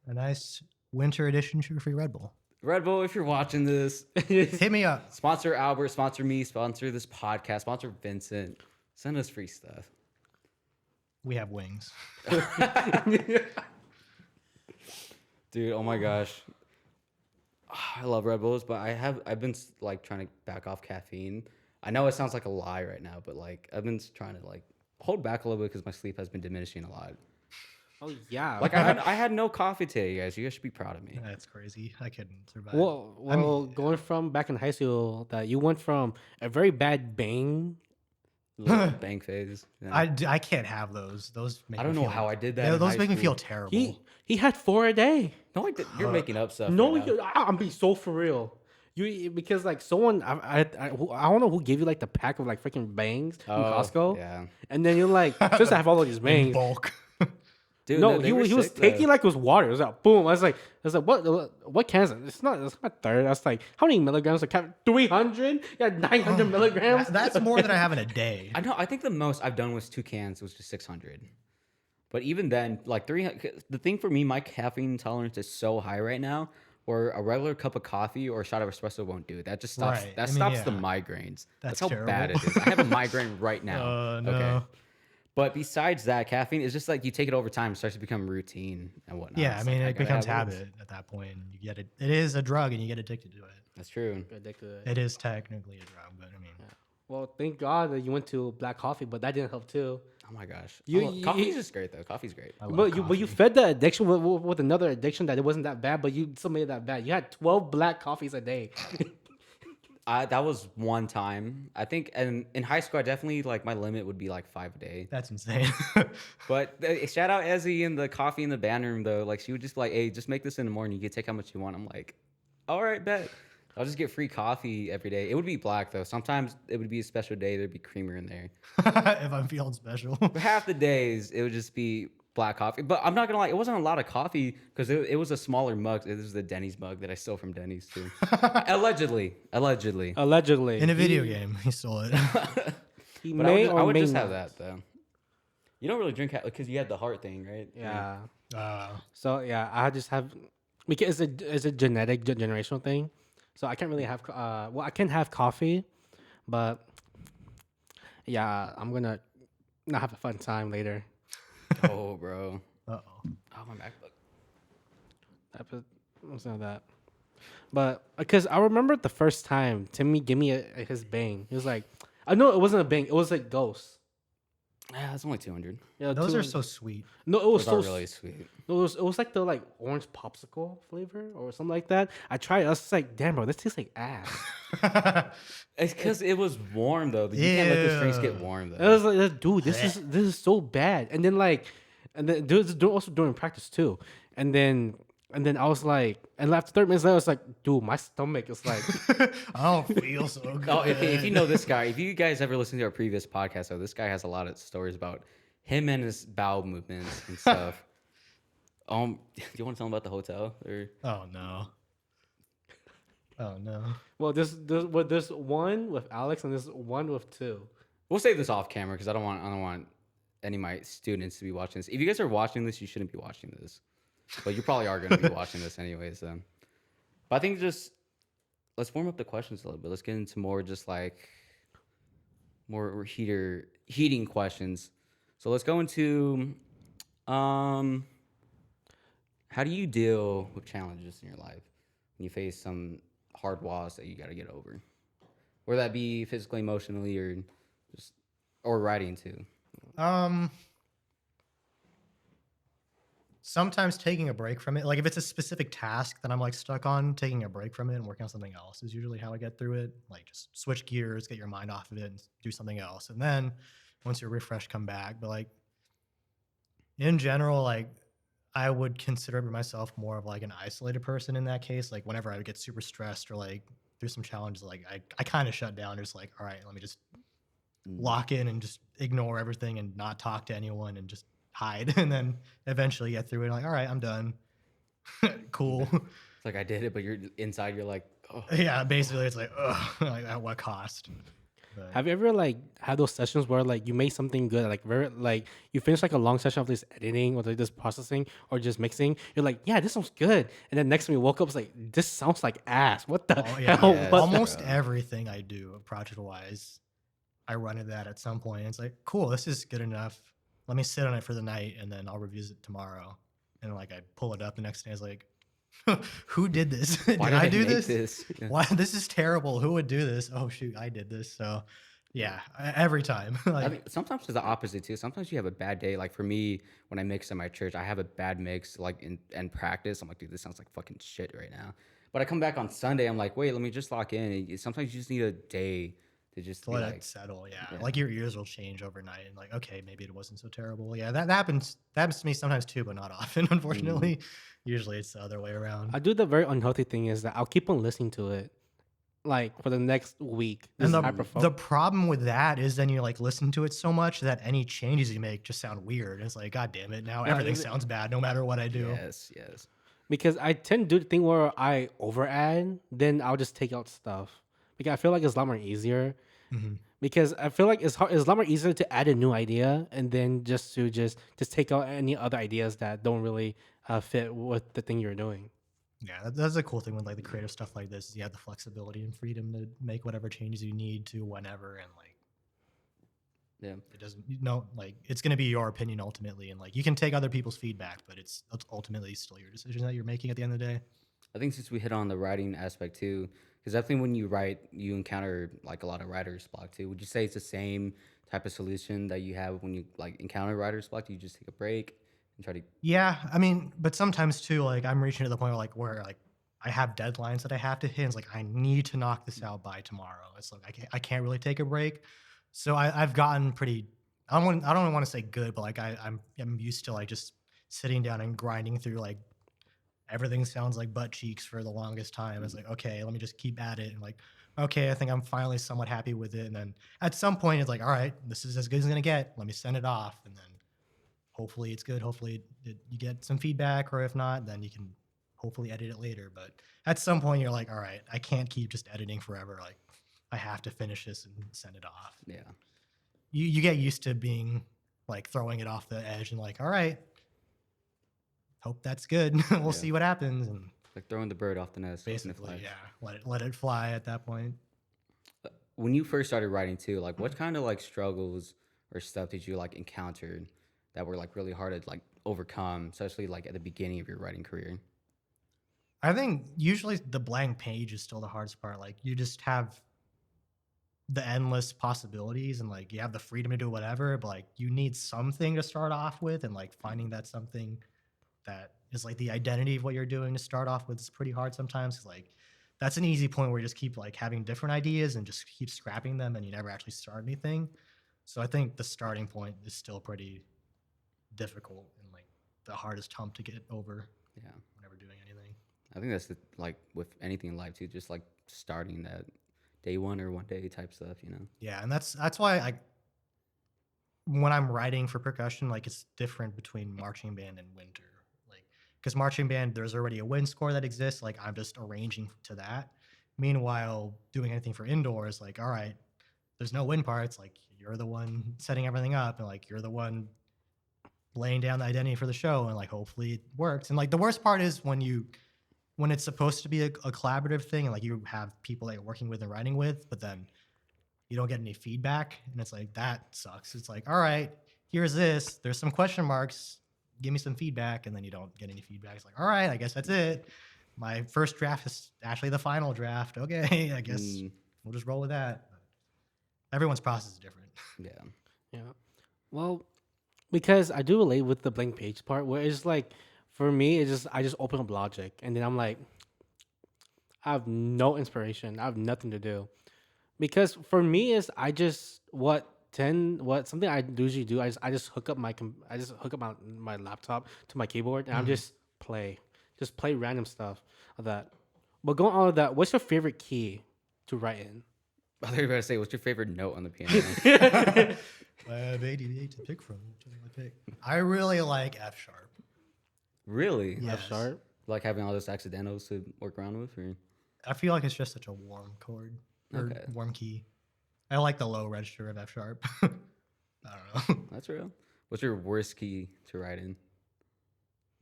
A nice winter edition sugar-free Red Bull.
Red Bull, if you're watching this,
Hit me up.
sponsor Albert, sponsor me, sponsor this podcast, sponsor Vincent. Send us free stuff.
We have wings.
Dude, oh my gosh. I love Red Bulls, but I've been like trying to back off caffeine. I know it sounds like a lie right now, but like I've been trying to like hold back a little bit because my sleep has been diminishing a lot.
Oh yeah.
Like I had no coffee today, you guys. You guys should be proud of me.
That's crazy. I couldn't survive.
well, going from back in high school, that you went from a very bad bang.
Little bang phase. Yeah.
I can't have those. Those make
I
me
don't know
feel-
how I did that.
Yeah,
in
those
high
make me feel
school.
terrible.
He had 4 a day.
No, I did. You're making up stuff.
No,
right now.
I'm being so for real. You because like someone I don't know who gave you like the pack of like freaking bangs from Costco.
Yeah.
And then you're like, just to have all of these
In
bangs.
bulk.
Dude,
No,
they
he
were
was
sick,
taking
though.
like it was water. It was like boom. I was like what cans? It's not 30. I was like, how many milligrams? Like 300? Yeah, 900 milligrams.
That's more than I have in a day.
I know. I think the most I've done was 2 cans. Was just 600. But even then, like 300. The thing for me, my caffeine tolerance is so high right now, where a regular cup of coffee or a shot of espresso won't do it. That just stops.
Right.
That
I mean,
stops the
yeah.
migraines.
That's
how bad it
terrible.
is. I have a migraine right now.
No.
Okay. But besides that, caffeine is just like you take it over time, it starts to become routine and whatnot.
Yeah, I
It's
mean,
like,
it
gotta
becomes
have this.
habit at that point. You get it. It is a drug, and you get addicted to it.
That's true.
Ridiculous.
It is technically a drug, but I mean,
Well, thank God that you went to black coffee, but that didn't help too.
Oh my gosh.
You-
Coffee's just great though. Coffee's great.
I love
But you
coffee.
fed the addiction with another addiction that it wasn't that bad, but you still made it that bad. You had 12 black coffees a day.
That was one time. I think, and in high school, I definitely like my limit would be like 5 a day.
That's insane.
But shout out Ezzy in the coffee in the band room though. Like she would just be like, hey, just make this in the morning. You can take how much you want. I'm like, all right, bet. I'll just get free coffee every day. It would be black though. Sometimes it would be a special day. There'd be creamer in there.
If I'm feeling special.
But half the days it would just be black coffee. But I'm not gonna lie, it wasn't a lot of coffee because it was a smaller mug. It was the Denny's mug that I stole from Denny's too. Allegedly.
Allegedly.
In a video game, he stole it.
He
But
may
I
or
would
may
just have
not.
that though. You don't really drink because you had the heart thing, right?
Yeah.
Uh,
So yeah, I just have because it's a genetic generational thing. So I can't really have well, I can have coffee, but yeah, I'm gonna not have a fun time later.
Oh, bro.
oh.
Oh, my MacBook.
What's not that? But because I remember the first time Timmy gave me his bang, he was like, I know it wasn't a bang, it was like Ghost.
Yeah, it's only 200.
Yeah,
Those are
200.
so sweet.
No, it was
Those
so
are really sweet.
no, it was like the like orange popsicle flavor or something like that. I tried it, I was like, damn bro, this tastes like ass.
It's because it was warm though. You can't let those drinks get
Ew.
warm
I
though.
was like, dude, this is so bad. And then also during practice too. And then I was like, and after 30 minutes later, I was like, dude, my stomach is like,
I don't feel so good.
Oh, if you know this guy, if you guys ever listened to our previous podcast, though, this guy has a lot of stories about him and his bowel movements and stuff. Do you want to tell him about the hotel? Or
Oh no. Oh no.
well, there's one with Alex and there's one with 2.
we'll save this off camera because I don't want any of my students to be watching this. If you guys are watching this, you shouldn't be watching this, but you probably are going to be watching this anyways. But I think just let's warm up the questions a little bit. Let's get into more just like more heating questions. So let's go into how do you deal with challenges in your life when you face some hard walls that you got to get over, whether that be physically, emotionally, or writing too.
Sometimes taking a break from it, like if it's a specific task that I'm like stuck on, taking a break from it and working on something else is usually how I get through it. Like just switch gears, get your mind off of it, and do something else. And then once you're refreshed, come back. But like in general, like I would consider myself more of like an isolated person in that case. Like whenever I would get super stressed or like through some challenges, like I kind of shut down, just like, all right, let me just lock in and just ignore everything and not talk to anyone and just hide and then eventually get through it like, all right, I'm done. Cool.
It's like I did it, but you're inside. You're like, oh,
Yeah, basically it's like, ugh, like at what cost? But
Have you ever like had those sessions where like you made something good, like very like you finish like a long session of this editing or like this processing or just mixing? You're like, yeah, this sounds good, and then next time you woke up, it's like, this sounds like ass. What the
oh yeah,
hell?
Yes,
What?
almost
bro.
everything I do project wise, I run into that at some point. It's like, cool, this is good enough. Let me sit on it for the night and then I'll revisit it tomorrow. And like I pull it up the next day, it's like, who did this? Did
Why did
I
I
do
make
this?
this? Yeah.
Why this is terrible. Who would do this? Oh shoot, I did this. So yeah, every time.
I
Like
think sometimes it's the opposite too. Sometimes you have a bad day. Like for me, when I mix in my church, I have a bad mix. Like in practice, I'm like, dude, this sounds like fucking shit right now. But I come back on Sunday, I'm like, wait, let me just lock in. And sometimes you just need a day to just
to
be
let
like,
it settle, yeah.
yeah.
Like your ears will change overnight and like, okay, maybe it wasn't so terrible. Yeah, that happens. That happens to me sometimes too, but not often, unfortunately. Usually it's the other way around.
I do the very unhealthy thing is that I'll keep on listening to it, like for the next week. This
And
is
the
hyperfocus.
the problem with that is then you like listen to it so much that any changes you make just sound weird. It's like, God damn it, now
Yeah,
everything sounds bad no matter what I do.
Yes, yes.
Because I tend to do the thing where I over add, then I'll just take out stuff because I feel like it's a lot more easier.
Mhm.
Because I feel like it's a lot more easier to add a new idea and then just take out any other ideas that don't really fit with the thing you're doing.
Yeah, that's a cool thing with like the creative stuff like this is you have the flexibility and freedom to make whatever changes you need to whenever and like
Yeah.
it doesn't like it's going to be your opinion ultimately and like you can take other people's feedback but it's ultimately still your decision that you're making at the end of the day.
I think since we hit on the writing aspect too, because definitely when you write, you encounter like a lot of writer's block too. Would you say it's the same type of solution that you have when you like encounter writer's block? Do you just take a break and try to?
Yeah, I mean, but sometimes too like I'm reaching to the point where like I have deadlines that I have to hit. And it's like I need to knock this out by tomorrow. It's like I can't really take a break. So I've gotten pretty I don't want to say good, but like I'm used to like just sitting down and grinding through like everything sounds like butt cheeks for the longest time. It's like, okay, let me just keep at it. And like, okay, I think I'm finally somewhat happy with it. And then at some point, it's like, all right, this is as good as it's going to get. Let me send it off. And then hopefully it's good. Hopefully you get some feedback. Or if not, then you can hopefully edit it later. But at some point, you're like, all right, I can't keep just editing forever. Like, I have to finish this and send it off.
Yeah.
You get used to being like throwing it off the edge and like, all right, hope that's good. We'll
Yeah.
see what happens. And
Like throwing the bird off the nest. hoping it
basically,
flies.
yeah, let it fly at that point.
When you first started writing too, like what kind of like struggles or stuff did you like encounter that were like really hard to like overcome, especially like at the beginning of your writing career?
I think usually the blank page is still the hardest part. Like you just have the endless possibilities and like you have the freedom to do whatever, but like you need something to start off with and like finding that something that is like the identity of what you're doing to start off with is pretty hard sometimes. 'Cause, like that's an easy point where you just keep like having different ideas and just keep scrapping them and you never actually start anything. So I think the starting point is still pretty difficult and like the hardest hump to get over
Yeah.
whenever doing anything.
I think that's the, like with anything in life too, just like starting that day one or one day type stuff, you know?
Yeah, and that's why I when I'm writing for percussion, like it's different between marching band and winter. Like because marching band, there's already a wind score that exists. Like I'm just arranging to that. Meanwhile, doing anything for indoors, like all right, there's no wind parts. Like you're the one setting everything up, and like you're the one laying down the identity for the show, and like hopefully it works. And like the worst part is when it's supposed to be a collaborative thing, and like you have people that you're working with and writing with, but then you don't get any feedback and it's like that sucks. It's like all right, here's this, there's some question marks, give me some feedback, and then you don't get any feedback. It's like all right, I guess that's it, my first draft is actually the final draft. Okay, I guess
Mm,
we'll just roll with that. Everyone's process is different.
yeah.
Yeah. Well, because I do relate with the blank page part where it's like for me it's just I just open up Logic and then I'm like I have no inspiration. I have nothing to do. Because for me is I just what something I usually do I just hook up I just hook up my laptop to my keyboard and I just play random stuff of that. But going on with that, what's your favorite key to write in?
I thought you were going to say, what's your favorite note on the piano?
I have 88 to pick from. Which one do I pick? I really like F sharp.
Really?
Yeah.
F
Yes.
sharp.
Like having all those accidentals to work around with? Or?
I feel like it's just such a warm chord or
Okay.
warm key. I like the low register of F sharp. I don't know.
That's real. What's your worst key to write in?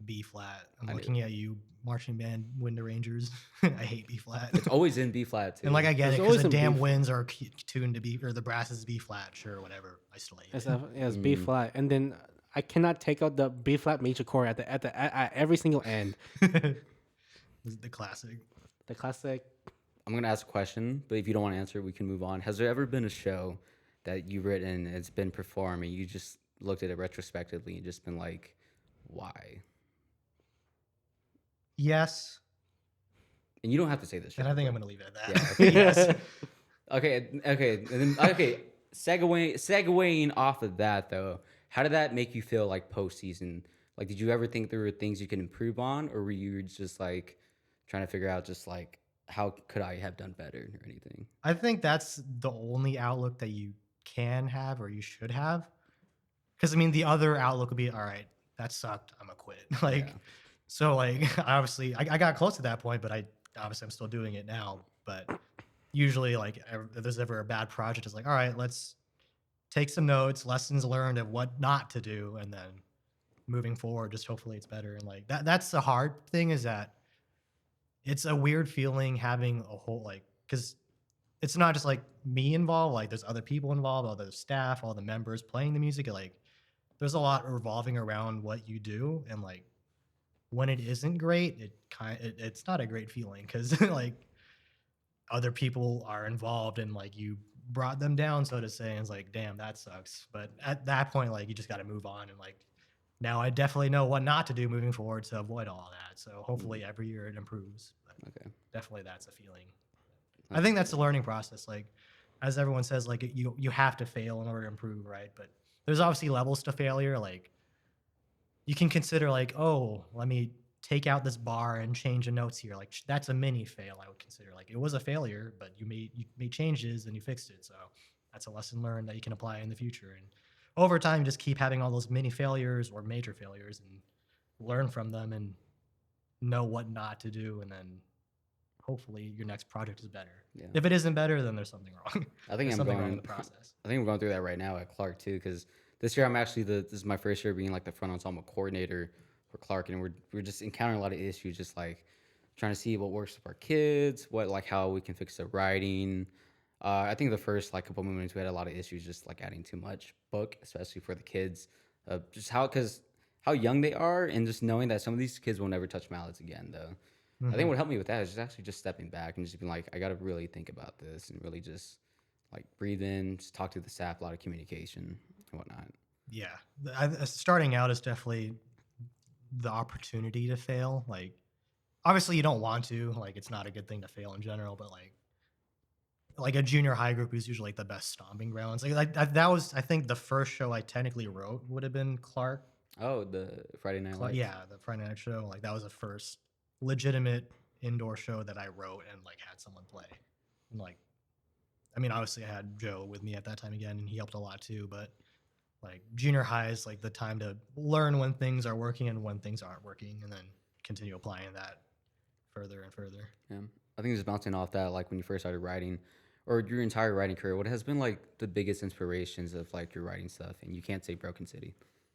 B flat. I'm
I knew
looking at you, marching band, wind arrangers. I hate B flat.
It's always in B flat too.
And like I get
There's
it because
always
the
some
damn
beef.
winds are tuned to B or the brass is B flat, sure, whatever. I still hate
It's,
it.
it's B
Mm.
flat, and then I cannot take out the B flat major chord at every single end.
This is the classic.
The classic.
I'm gonna ask a question, but if you don't want to answer, we can move on. Has there ever been a show that you've written and it's been performed and you just looked at it retrospectively and just been like, why?
Yes,
And you don't have to say this.
and
show,
I think I'm
but-
gonna leave it at
Yeah,
that.
okay.
Yes.
Okay, and then okay. Segueing off of that though, how did that make you feel like postseason? Like, did you ever think there were things you could improve on, or were you just like trying to figure out just like how could I have done better or anything?
I think that's the only outlook that you can have or you should have. Because I mean, the other outlook would be, all right, that sucked. I'm gonna quit. Like,
Yeah.
so like, obviously, I got close to that point, but I'm still doing it now. But usually, like, if there's ever a bad project, it's like, all right, let's take some notes, lessons learned of what not to do, and then moving forward, just hopefully it's better. And like that's the hard thing is that it's a weird feeling having a whole like because it's not just like me involved, like there's other people involved, all the staff, all the members playing the music. Like there's a lot revolving around what you do, and like when it isn't great, it's not a great feeling because like other people are involved and like you brought them down, so to say, and it's like, damn, that sucks. But at that point, like you just got to move on and like now I definitely know what not to do moving forward to avoid all that. So hopefully every year it improves. But
Okay.
definitely that's a feeling. I think that's the learning process. Like as everyone says, like you have to fail in order to improve, right? But there's obviously levels to failure. Like you can consider like, oh, let me take out this bar and change the notes here. Like that's a mini fail. I would consider like it was a failure, but you made changes and you fixed it. So that's a lesson learned that you can apply in the future. And over time, just keep having all those mini failures or major failures and learn from them and know what not to do. And then hopefully your next project is better.
Yeah.
If it isn't better, then there's something wrong.
I think
There's
I'm
something wrong
going.
in the process.
I think I'm going through that right now at Clark too, because this year I'm actually this is my first year being like the front ensemble coordinator for Clark, and we're just encountering a lot of issues, just like trying to see what works for our kids, what like how we can fix the writing. I think the first like couple moments we had a lot of issues, just like adding too much book, especially for the kids. Just how young they are, and just knowing that some of these kids will never touch mallets again, though. I think what helped me with that is just actually just stepping back and just being like, I got to really think about this and really just like breathe in, just talk to the staff, a lot of communication and whatnot.
Yeah. Starting out is definitely the opportunity to fail. Like, obviously, you don't want to. Like, it's not a good thing to fail in general, but like a junior high group is usually like the best stomping grounds. That was, I think, the first show I technically wrote would have been Clark.
Oh, the Friday Night Lights.
Yeah, the Friday night show. Like, that was the first legitimate indoor show that I wrote and like had someone play. And like, I mean, obviously, I had Joe with me at that time again, and he helped a lot too. But like junior high is like the time to learn when things are working and when things aren't working, and then continue applying that further and further.
Yeah. I think just bouncing off that, like when you first started writing, or your entire writing career, what has been like the biggest inspirations of like your writing stuff? And you can't say Broken City.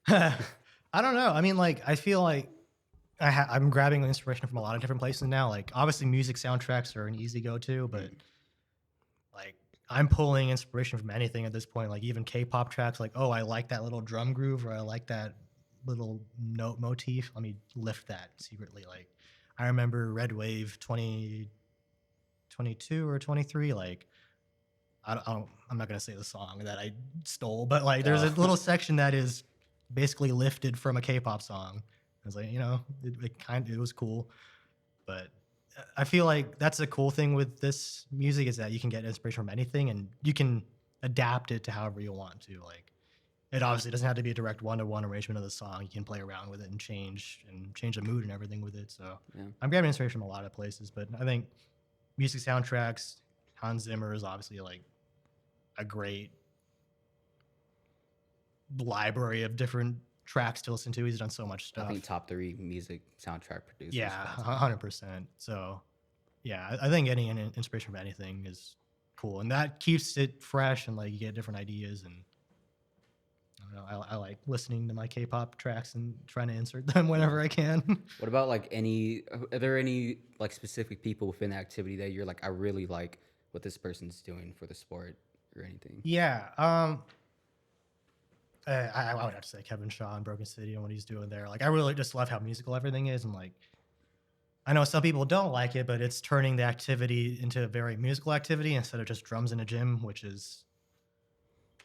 I don't know. I mean, like, I feel like I'm grabbing inspiration from a lot of different places now. Like, obviously, music soundtracks are an easy go-to, but like, I'm pulling inspiration from anything at this point. Like, even K-pop tracks. Like, oh, I like that little drum groove, or I like that little note motif. Let me lift that secretly. Like, I remember Red Wave 2022 or 23. Like, I'm not gonna say the song that I stole, but like, there's a little section that is basically lifted from a K-pop song. I was like, it was cool, but I feel like that's a cool thing with this music is that you can get inspiration from anything and you can adapt it to however you want to. Like, it obviously doesn't have to be a direct one-to-one arrangement of the song. You can play around with it and change the mood and everything with it. So
Yeah.
I'm grabbing inspiration from a lot of places, but I think music soundtracks, Hans Zimmer is obviously like a great library of different tracks to listen to. He's done so much
I
stuff.
think top 3 music soundtrack producers.
Yeah,
of all time.
100%. So, yeah, I think getting an inspiration from anything is cool, and that keeps it fresh, and like you get different ideas. And I don't know, I like listening to my K-pop tracks and trying to insert them whenever I can.
What about like are there any like specific people within the activity that you're like, I really like what this person's doing for the sport or anything?
Yeah, I would have to say Kevin Shaw and Broken City and what he's doing there. Like, I really just love how musical everything is, and like, I know some people don't like it, but it's turning the activity into a very musical activity instead of just drums in a gym, which is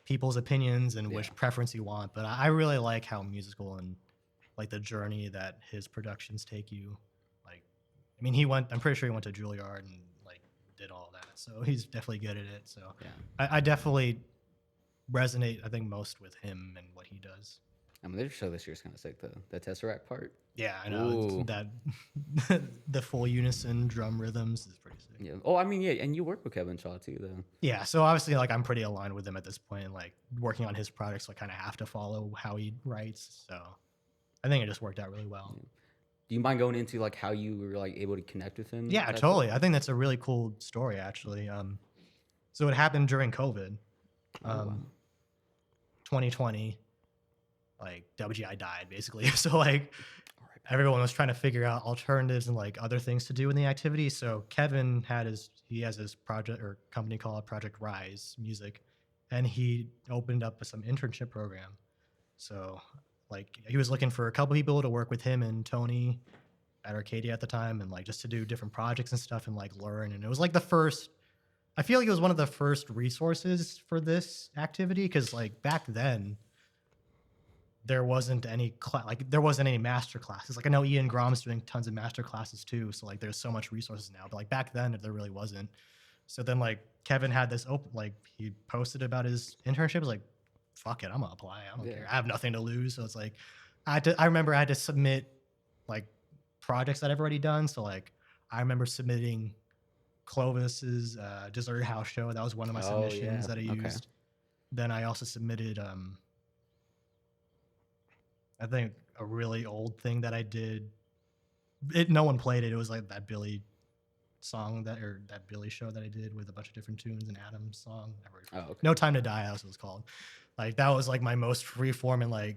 people's opinions and which
Yeah.
preference you want. But I really like how musical and like the journey that his productions take you. Like, I mean, I'm pretty sure he went to Juilliard and like did all that, so he's definitely good at it. So
Yeah.
I definitely resonate, I think, most with him and what he does.
I mean, their show this year's kind of sick, the Tesseract part.
Yeah, I know
Ooh.
that the full unison drum rhythms is pretty sick.
Yeah. Oh, I mean, yeah, and you work with Kevin Shaw too, though.
Yeah, so obviously, like, I'm pretty aligned with him at this point. Like, working on his projects, so I kind of have to follow how he writes. So I think it just worked out really well.
Do you mind going into like how you were like able to connect with him?
Yeah,
type of-
totally. I think that's a really cool story, actually. So it happened during COVID,
Oh, wow.
2020. Like, WGI died basically. So like, everyone was trying to figure out alternatives and like other things to do in the activity. So Kevin has his project or company called Project Rise Music, and he opened up some internship program. So like, he was looking for a couple people to work with him and Tony at Arcadia at the time, and like just to do different projects and stuff and like learn. And it was like I feel like it was one of the first resources for this activity, because like back then there wasn't any there wasn't any master classes. Like, I know Ian Grom's doing tons of master classes too, so like there's so much resources now, but like back then there really wasn't. So then like Kevin had this open, like he posted about his internship. I was like, fuck it, I'm gonna apply. I don't
Yeah.
care. I have nothing to lose. So it's like I remember I had to submit like projects that I've already done. So like I remember submitting Clovis's Dessert House Show. That was one of my
Oh,
submissions
yeah.
that I
Okay.
used. Then I also submitted I think a really old thing that I did. No one played it. It was like that Billy song that Billy show that I did with a bunch of different tunes, and Adam's song.
Oh, okay.
No Time to Die, that's what it's called. Like, that was like my most free form and like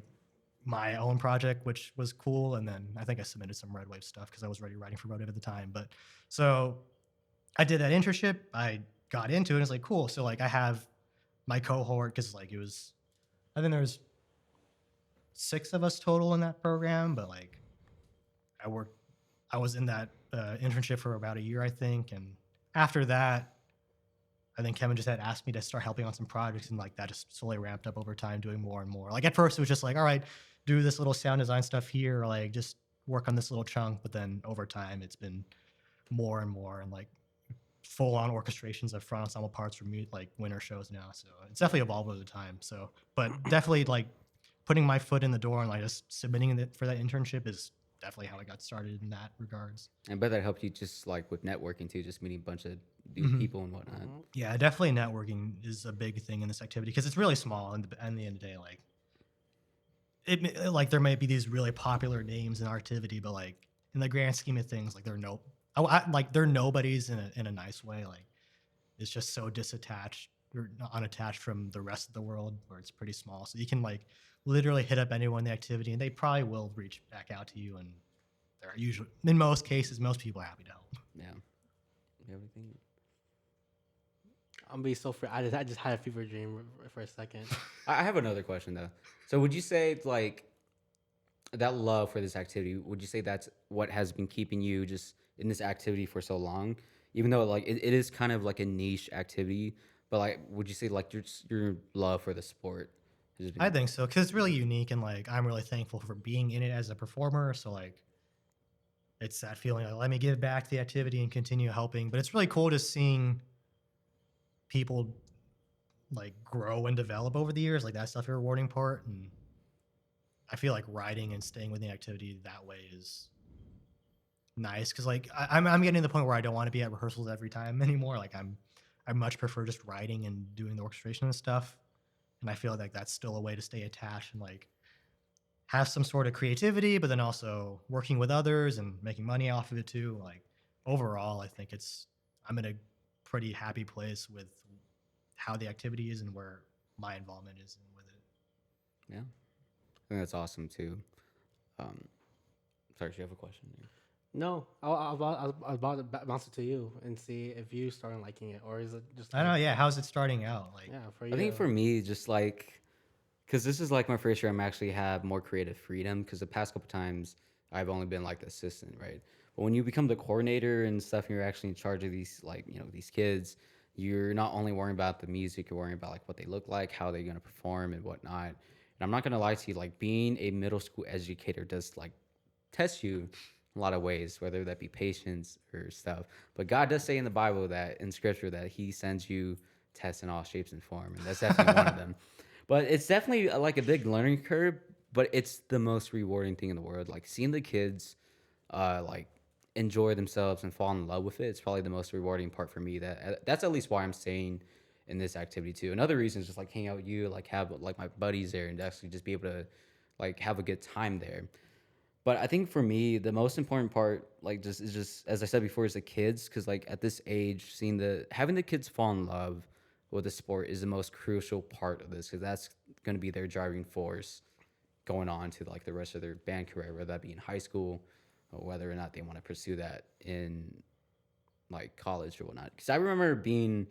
my own project, which was cool. And then I think I submitted some Red Wave stuff because I was already writing for Red Wave at the time. But so I did that internship. I got into it. And it's like, cool. So like I have my cohort, because like I think there's 6 of us total in that program, but like I was in that internship for about a year, I think. And after that, I think Kevin just had asked me to start helping on some projects, and like that just slowly ramped up over time, doing more and more. Like, at first it was just like, all right, do this little sound design stuff here, or like just work on this little chunk. But then over time it's been more and more, and like full on orchestrations of front ensemble parts for like winter shows now. So it's definitely evolved over time. So, but definitely like putting my foot in the door and like just submitting it for that internship is definitely how I got started in that regards.
I bet that helped you just like with networking too, just meeting a bunch of new
Mhm.
people and whatnot.
Yeah, definitely networking is a big thing in this activity, because it's really small. And at the end of the day, like like there might be these really popular names in our activity, but like in the grand scheme of things, like they're nobodies in a nice way. Like, it's just so disattached or unattached from the rest of the world, where it's pretty small. So you can like literally hit up anyone in the activity, and they probably will reach back out to you. And they're usually, in most cases, most people are happy to help.
Yeah. You have anything?
I'm be so free. I just had a fever dream for a second.
I have another question though. So would you say like that love for this activity, would you say that's what has been keeping you just in this activity for so long? Even though like it is kind of like a niche activity, but like would you say like your love for the sport has just been,
I think so, because it's really unique, and like I'm really thankful for being in it as a performer. So like it's that feeling like, let me give back to the activity and continue helping. But it's really cool just seeing people like grow and develop over the years. Like, that's definitely a rewarding part. And I feel like riding and staying with the activity that way is nice, because like I'm getting to the point where I don't want to be at rehearsals every time anymore. Like, I much prefer just writing and doing the orchestration and stuff. And I feel like that's still a way to stay attached and like have some sort of creativity, but then also working with others and making money off of it too. Like overall, I think I'm in a pretty happy place with how the activity is and where my involvement is with it.
Yeah, I think that's awesome too. Um, sorry, do you have a question?
No, I was about to bounce it to you and see if you started liking it, or is it just
I don't know. Yeah. How's it starting out? Like,
yeah for you?
I think for me, just like, because this is like my first year, I'm actually have more creative freedom. Because the past couple times, I've only been like the assistant, right? But when you become the coordinator and stuff, and you're actually in charge of these, like, these kids. You're not only worrying about the music, you're worrying about like what they look like, how they're gonna perform, and whatnot. And I'm not gonna lie to you, like being a middle school educator does like test you a lot of ways, whether that be patience or stuff. But God does say in the Bible that in Scripture that He sends you tests in all shapes and form, and that's definitely one of them. But it's definitely like a big learning curve. But it's the most rewarding thing in the world. Like seeing the kids, like enjoy themselves and fall in love with it. It's probably the most rewarding part for me. That's at least why I'm staying in this activity too. Another reason is just like hang out with you, like have like my buddies there, and actually just be able to like have a good time there. But I think for me, the most important part, like, just is just as I said before, is the kids, because like at this age, seeing having the kids fall in love with the sport is the most crucial part of this, because that's going to be their driving force going on to like the rest of their band career, whether that be in high school or whether or not they want to pursue that in like college or whatnot. Because I remember being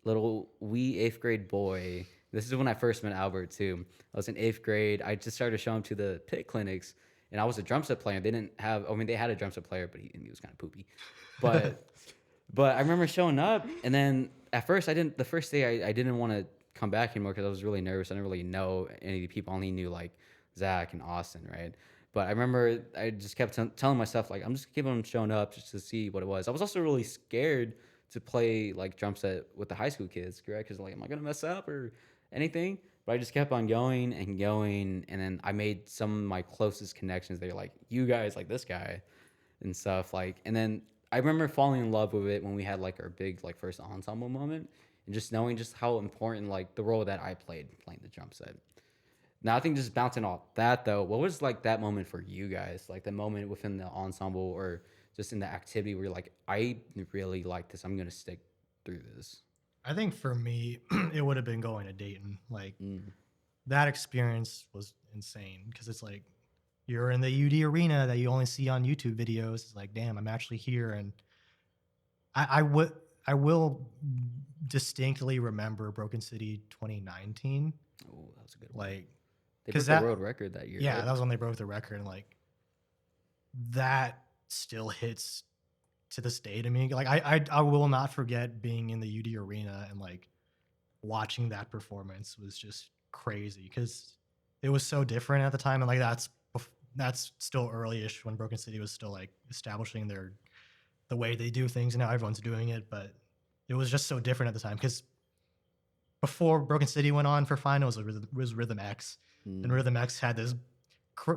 little wee 8th grade boy. This is when I first met Albert too. I was in 8th grade. I just started showing him to the pit clinics, and I was a drum set player. They didn't have. I mean, they had a drum set player, but he was kind of poopy. But but I remember showing up, and then at first I didn't. The first day I didn't want to come back anymore because I was really nervous. I didn't really know any of the people. I only knew like Zach and Austin, right? But I remember I just kept telling myself like I'm just keeping on showing up just to see what it was. I was also really scared to play like drum set with the high school kids, correct? Because like, am I gonna mess up or anything? But I just kept on going and going, and then I made some of my closest connections. They're like, you guys, like this guy, and stuff like. And then I remember falling in love with it when we had like our big like first ensemble moment, and just knowing just how important like the role that I played playing the drum set. Now I think just bouncing off that though, what was like that moment for you guys? Like the moment within the ensemble or just in the activity where you're like, I really like this. I'm gonna stick through this.
I think for me, it would have been going to Dayton. Like
Mm.
that experience was insane because it's like you're in the UD arena that you only see on YouTube videos. It's like, damn, I'm actually here, and I will distinctly remember Broken City 2019.
Oh, that was a good one.
Like,
They broke
because
the
that
world record that year.
yeah,
right?
that was when they broke the record, and like that still hits to this day to me. Like I will not forget being in the UD arena and like watching that performance was just crazy because it was so different at the time, and like that's still early-ish when Broken City was still like establishing the way they do things, and now everyone's doing it, but it was just so different at the time because before Broken City went on for finals, it was Rhythm X, and
Mm.
Rhythm X had this.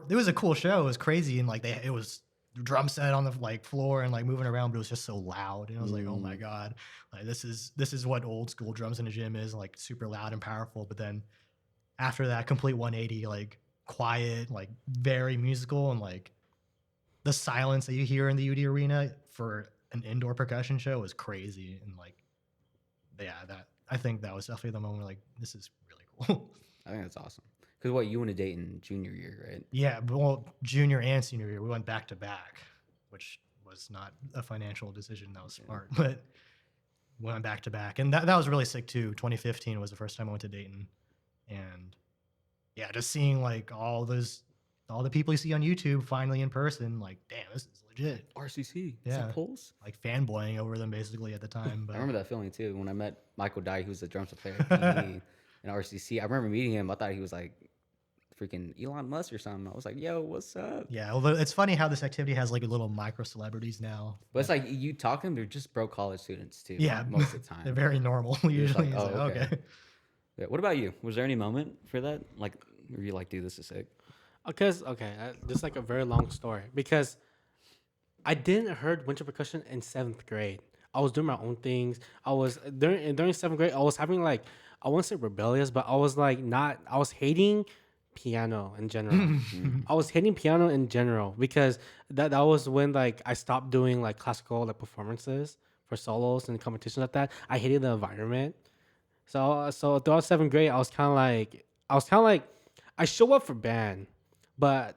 It was a cool show. It was crazy, and like it was drum set on the like floor and like moving around, but it was just so loud, and I was like, oh my
Mm.
god, like this is what old school drums in a gym is, like super loud and powerful. But then after that, complete 180, like quiet, like very musical, and like the silence that you hear in the UD arena for an indoor percussion show is crazy, and like yeah, that I think that was definitely the moment where, like this is really cool.
I think that's awesome. Because what you went to Dayton junior year, right?
Yeah, but well, junior and senior year, we went back to back, which was not a financial decision. That was smart, but we went back to back, and that was really sick too. 2015 was the first time I went to Dayton, and yeah, just seeing like all the people you see on YouTube finally in person, like damn, this is legit.
RCC. Is
Yeah.
that Pulse?
Like fanboying over them basically at the time. But
I remember that feeling too. When I met Michael Dye, who's the drum set player at PE and RCC. I remember meeting him. I thought he was like freaking Elon Musk or something. I was like, yo, what's up?
yeah, although it's funny how this activity has like little micro celebrities now.
But it's like you talk to them, they're just broke college students too.
Yeah,
most of the
they're
time.
very normal usually.
like,
It's
oh,
like,
okay. Yeah, what about you? Was there any moment for that? Like, where you like, dude, this is sick?
Because just like a very long story because I didn't heard winter percussion in 7th grade. I was doing my own things. I was during seventh grade. I was having like, I won't say rebellious, but I was like not. I was hating piano in general. I was hating piano in general because that was when like I stopped doing like classical like performances for solos and competitions like that. I hated the environment. So throughout seventh grade, I was kind of like I show up for band, but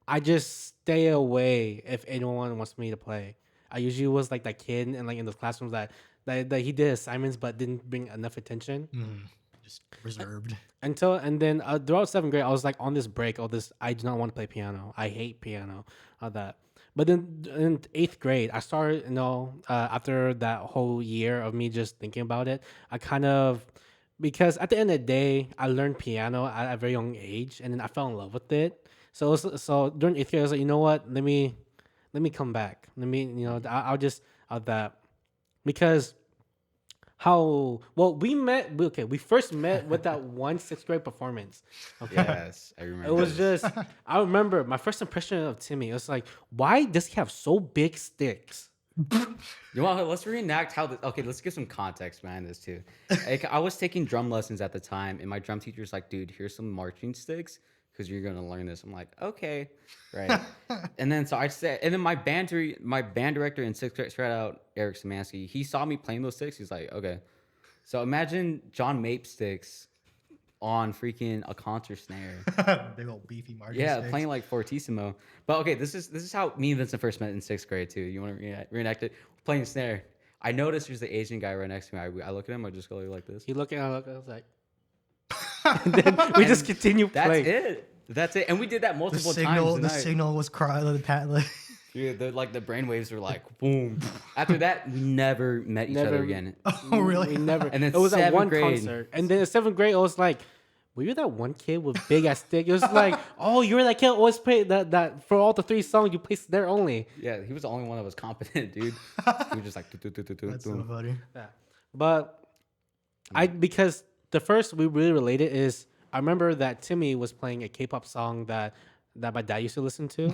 I just stay away if anyone wants me to play. I usually was like that kid and like in those classrooms that he did assignments but didn't bring enough attention
Just reserved.
and then throughout seventh grade I was like on this break. All this I do not want to play piano. I hate piano. All that. But then in eighth grade, I started, after that whole year of me just thinking about it, I kind of, because at the end of the day, I learned piano at a very young age, and then I fell in love with it. So during eighth grade, I was like, you know what? Let me come back. I'll that because how well we met. Okay, we first met with that one sixth grade performance. Okay.
Yes, I remember.
It was
this.
just, I remember my first impression of Timmy. It was like, why does he have so big sticks?
You want? Let's reenact how. Okay, let's give some context behind this too. Like, I was taking drum lessons at the time, and my drum teacher's like, "Dude, here's some marching sticks because you're gonna learn this." I'm like, "Okay, right." And then so I said, and then my band director in sixth grade, shout out Eric Szymanski, he saw me playing those sticks. He's like, "Okay." So imagine John Mape sticks on freaking a concert snare.
Big old beefy marching
Yeah,
sticks.
playing like Fortissimo. But okay, this is how me and Vincent first met in sixth grade too. You want to reenact it? Playing snare. I noticed there's the Asian guy right next to me. I look at him. I just go like this.
He looked at I was like, and then we just continue
That's
playing.
it. That's it. And we did that
The
multiple
signal,
times.
the signal was crying. The pat, like,
Dude, the brain waves were like boom. After that, we never met each other again.
oh really?
We never.
And then
it was at
seventh
one
grade.
concert, and then in seventh grade, I was like, "Were you that one kid with big ass stick?" It was like, "Oh, you were that kid who always play that for all the three songs you play there only."
Yeah, he was the only one that was competent, dude. He was just like,
That's so funny.
Yeah, but because the first we really related is I remember that Timmy was playing a K-pop song that my dad used to listen to.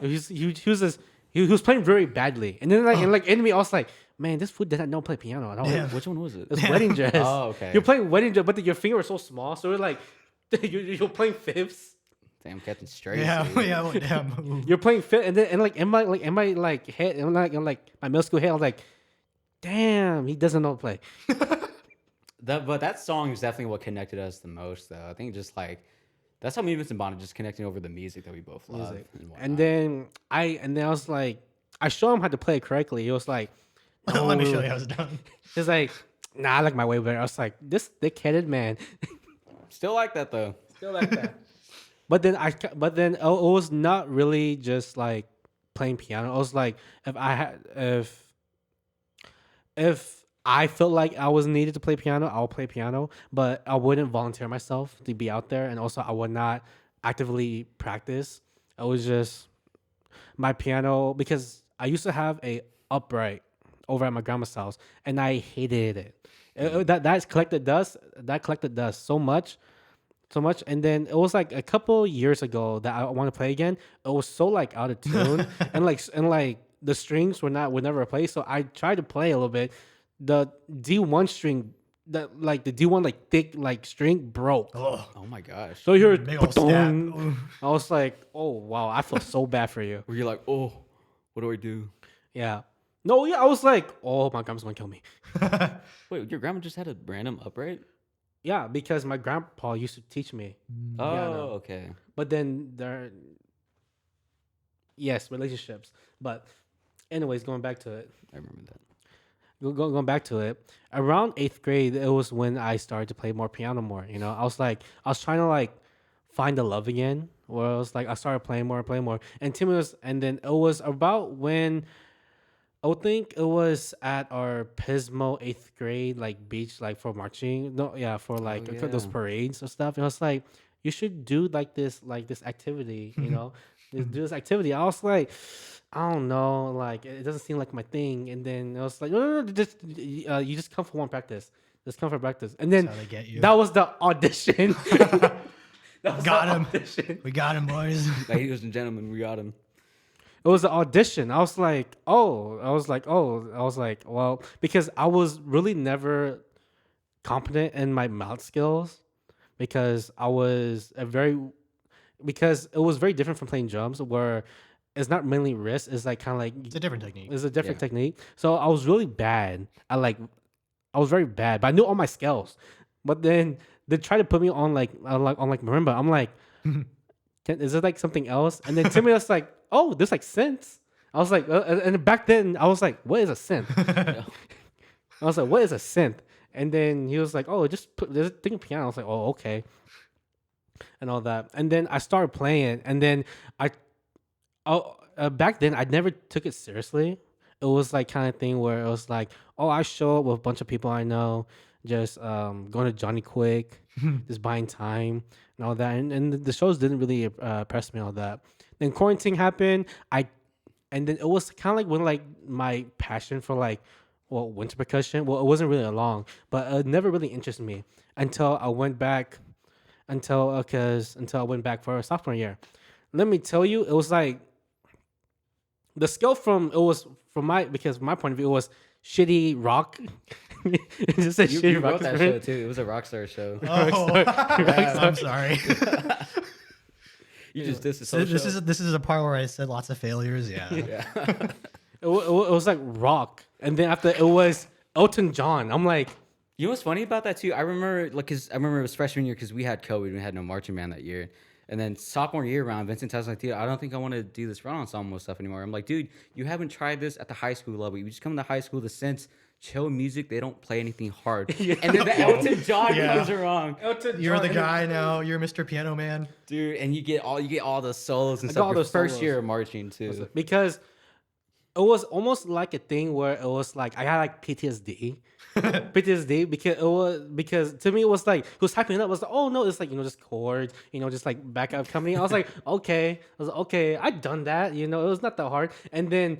He was playing very badly, and then like enemy, I was like, man, this fool did not know play piano at all.
Yeah.
Which one was it?
It's Wedding Dress.
Oh, okay.
You're playing Wedding Dress, but your finger was so small, so you're like you're playing fifths.
Damn, catching straight.
Yeah,
dude.
yeah. Well, damn. Ooh.
You're playing fifth, and then in my head, in my middle school head, I was like, damn, he doesn't know how to play.
But that song is definitely what connected us the most, though. I think just like that's how me and Vincent bonded, just connecting over the music that we both love.
And then I was like, I showed him how to play it correctly. He was like,
Let me
"No."
show you how it's done.
He's like, nah, I like my way better. I was like, this thick-headed man.
Still like that though.
Still like that. But then it was not really just like playing piano. It was like if I felt like I was needed to play piano, I'll play piano, but I wouldn't volunteer myself to be out there, and also I would not actively practice. It was just my piano because I used to have a upright over at my grandma's house, and I hated it. That collected dust. That collected dust so much. And then it was like a couple years ago that I want to play again. It was so like out of tune, and like the strings would never replace. So I tried to play a little bit. The D1 string, the D1 like thick like string broke.
Oh,
Oh my gosh.
So you're
big old snap. Ooh.
I was like, oh wow, I feel so bad for you.
Where you're like, oh, what do I do?
Yeah. No, yeah, I was like, oh my grandma's gonna kill me.
Wait, your grandma just had a random upright?
Yeah, because my grandpa used to teach me.
Oh,
Yeah, no.
okay.
But then yes, relationships. But anyways, going back to it.
I remember that.
Going back to it, around eighth grade, it was when I started to play more piano more. You know, I was trying to like find the love again. Where I was like, I started playing more, and and then it was about when I would think it was at our Pismo eighth grade like beach like for marching. No, yeah, for like those
yeah.
parades and stuff. And I was like, you should do this activity. You know, do this activity. I was like, I don't know, like it doesn't seem like my thing. And then I was like, no, you just come for one practice. Just come for practice. And then
That's how they get you.
that was the audition. That was
Got
the
him.
audition.
We got him, boys.
Ladies and gentlemen, we got him.
It was an audition. I was like, well, because I was really never competent in my mouth skills because because it was very different from playing drums where it's not mainly wrist, it's like kind of like
It's a different technique.
it's a different
Yeah.
technique. So I was really bad. I was very bad, but I knew all my skills. But then they tried to put me on like marimba. I'm like, is it like something else? And then Timmy was like, oh, there's like synths. I was like, and back then I was like, what is a synth? I was like, what is a synth? And then he was like, oh, just put there's a thing of piano. I was like, oh, okay, and all that. And then I started playing, and then back then I never took it seriously. It was like kind of thing where it was like, oh, I show up with a bunch of people I know, just going to Johnny Quick, just buying time and all that. And the shows didn't really press me all that. Then quarantine happened. And then it was kind of like when like my passion for like winter percussion. Well, it wasn't really long, but it never really interested me until I went back until I went back for a sophomore year. Let me tell you, it was like the skill from my point of view, it was shitty rock. It just said
You,
shitty
you
rock.
wrote that show too. It was a Rockstar show.
Oh, yeah, I'm sorry.
You just dissed the
So
whole
this
show.
is a part where I said lots of failures. Yeah.
Yeah.
It was like rock, and then after it was Elton John. I'm like,
You know what's funny about that too? I remember, like, cause I remember it was freshman year because we had COVID, we had no marching band that year, and then sophomore year around, Vincent tells me, like, dude, I don't think I want to do this run ensemble stuff anymore. I'm like, dude, you haven't tried this at the high school level. You just come to high school, the sense chill music, they don't play anything hard. And then the Elton John
Yeah.
comes around,
You're the guy now. You're Mr. Piano Man.
dude, and you get all the solos and
I got
stuff.
all
Your
the
first
solos.
year of marching too.
because it was almost like a thing where it was like I had like PTSD. PTSD because to me it was like he was typing it up. I was like, oh no, it's like just chords, just like backup company. I was like, okay, I'd done that, it was not that hard. And then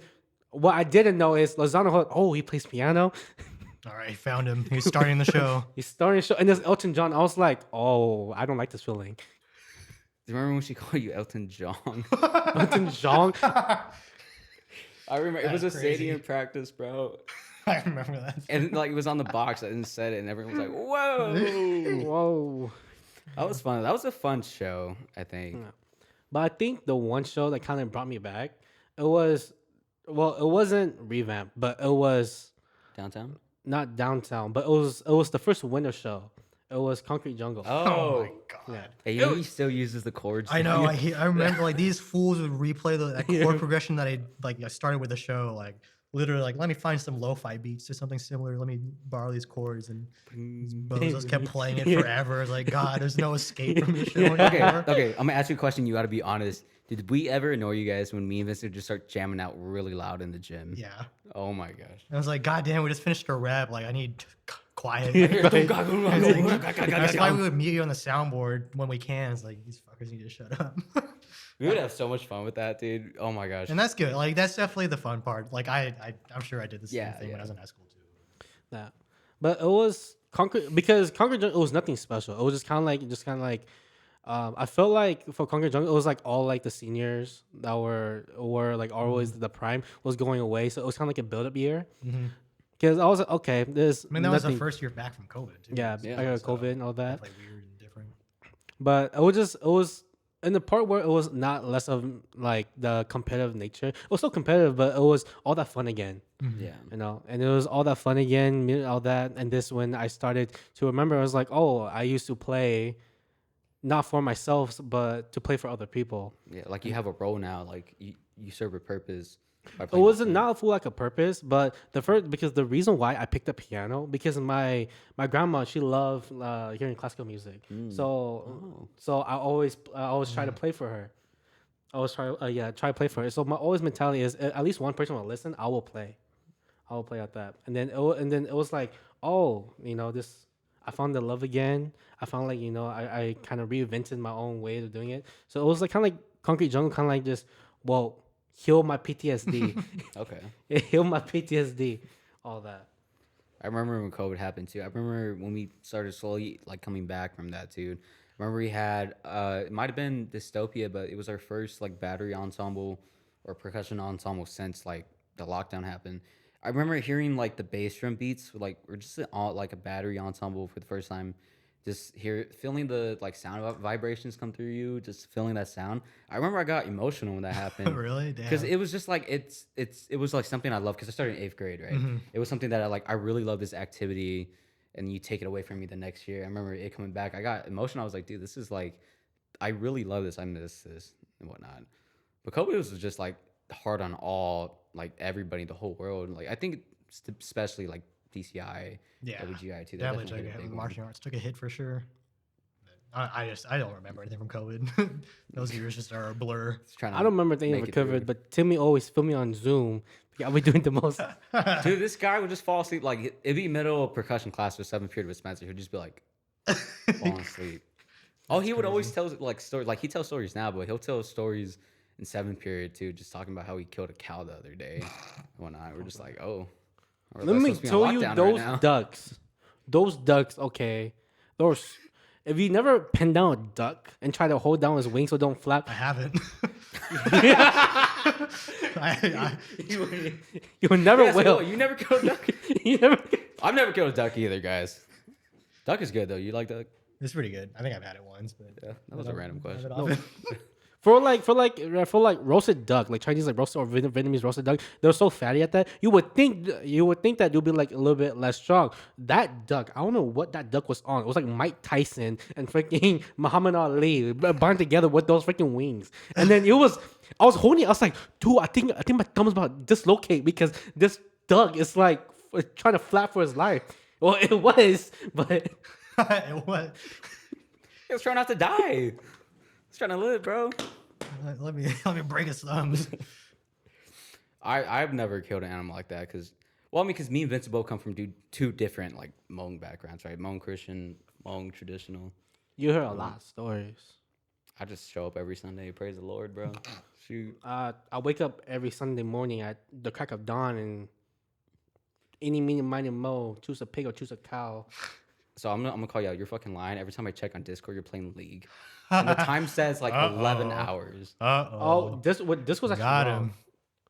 what I didn't know is Lozano. Oh, he plays piano.
All right, found him. He's starting the show.
He's starting to show, and there's Elton John. I was like, oh, I don't like this feeling.
Do you remember when she called you Elton John?
Elton John.
I remember it was a
That's crazy.
stadium practice, bro.
I remember that.
And like it was on the box. I didn't said it, and everyone was like, "Whoa!"
Whoa.
That was fun. That was a fun show. I think.
But I think the one show that kind of brought me back, it wasn't revamped, but it was
Downtown.
not downtown, but it was the first winter show. It was Concrete Jungle.
Oh my god.
Yeah.
Hey, you know he still uses the chords.
I know. I remember like these fools would replay that chord progression that I started with the show. Like literally, like let me find some lo-fi beats or something similar. Let me borrow these chords, and these bozos kept playing it forever. It's like God, there's no escape from this show
Okay,
anymore.
okay. I'm gonna ask you a question. You got to be honest. Did we ever annoy you guys when me and Vincent just start jamming out really loud in the gym?
Yeah.
Oh my gosh.
I was like, God damn, we just finished a rap. Like I need quiet. That's why we would mute you on the soundboard when we can. It's like these fuckers need to shut up.
We would have so much fun with that, dude. Oh my gosh.
And that's good. Like that's definitely the fun part. Like I'm sure I did the same
Yeah,
thing when
yeah.
I was in high school too.
That. But it was Concrete because Concrete Jungle, it was nothing special. It was just kind of like I felt like for Concrete Jungle it was like all like the seniors that were like always the prime was going away, so it was kind of like a build up year. Because I was like, okay, there's
I mean, that was the
nothing-
first year back from COVID too.
Yeah,
Yeah,
I got
so
COVID and all that.
Definitely weird and different.
But it was in the part where it was not less of like the competitive nature. It was still competitive, but it was all that fun again.
yeah.
And it was all that fun again, all that. And this when I started to remember, I was like, oh, I used to play not for myself, but to play for other people.
Yeah. Like you have a role now. Like you serve a purpose. By
It
playing
wasn't
the
not for like a purpose, but because the reason why I picked up piano because my grandma, she loved hearing classical music. So I always try to play for her. I always try to play for her. So my always mentality is at least one person will listen. I will play at that. And then it was like, oh, this. I found the love again. I found like I kind of reinvented my own way of doing it. So it was like kind of like Concrete Jungle, kind of like just heal my PTSD.
Okay.
It healed my PTSD, all that.
I remember when COVID happened too. I remember when we started slowly like coming back from that, dude. I remember we had it might have been Dystopia, but it was our first like battery ensemble or percussion ensemble since like the lockdown happened. I remember hearing like the bass drum beats, like or just like a battery ensemble for the first time. Just feeling the like vibrations come through you, just feeling that sound. I remember I got emotional when that happened.
Really?
Because
Damn.
it was just like it was like something I love because I started in 8th grade, right? It was something that I really love this activity, and you take it away from me the next year. I remember it coming back. I got emotional. I was like, dude, this is like, I really love this. I miss this and whatnot. But COVID was just like hard on all like everybody, the whole world. Like I think especially like DCI,
Yeah.
WGI too. That
Definitely
definitely
took
hit
a
a
hit.
big one.
Martial arts took a hit for sure. I don't remember anything from COVID. Those years just are a blur.
Just trying to
I don't remember anything
make
of
it through.
COVID, but Timmy always filmed me on Zoom. Yeah, I'll be doing the most.
Dude, this guy would just fall asleep. Like it'd be middle of percussion class or 7th period with Spencer. He'd just be like falling asleep. Oh, he would always tell like stories. Like he tells stories now, but he'll tell stories in 7th period too. Just talking about how he killed a cow the other day and whatnot. We're just like, oh.
Let me tell you, those ducks, okay, those. If you never pin down a duck and try to hold down his wings so it don't flap,
I haven't. I,
you never
Yes,
will.
no, you never killed a duck.
You never.
I've never killed a duck either, guys. Duck is good though. You like duck?
it's pretty good. I think I've had it once, but
Yeah, that was a random
I have
question.
it often.
For like roasted duck, like Chinese like roasted or Vietnamese roasted duck, they're so fatty at that. You would think that you'll be like a little bit less strong. That duck, I don't know what that duck was on. It was like Mike Tyson and freaking Muhammad Ali bound together with those freaking wings. And then I was holding it. I was like, dude, I think my thumb is about to dislocate because this duck is like trying to flap for his life. Well, it was, but
it was.
He was trying not to die. He's trying to live, bro.
Let me break his thumbs.
I've never killed an animal like that because, well, I mean, because me and Vincent both come from two different like Hmong backgrounds, right? Hmong Christian, Hmong traditional.
you heard a lot of stories.
I just show up every Sunday, praise the Lord, bro. Shoot.
I wake up every Sunday morning at the crack of dawn and any, meeny, miny, mo, choose a pig or choose a cow.
So I'm gonna call you out. You're fucking lying. Every time I check on Discord, you're playing League, and the time says like 11 hours.
Oh, this was actually
Got
wrong.
him.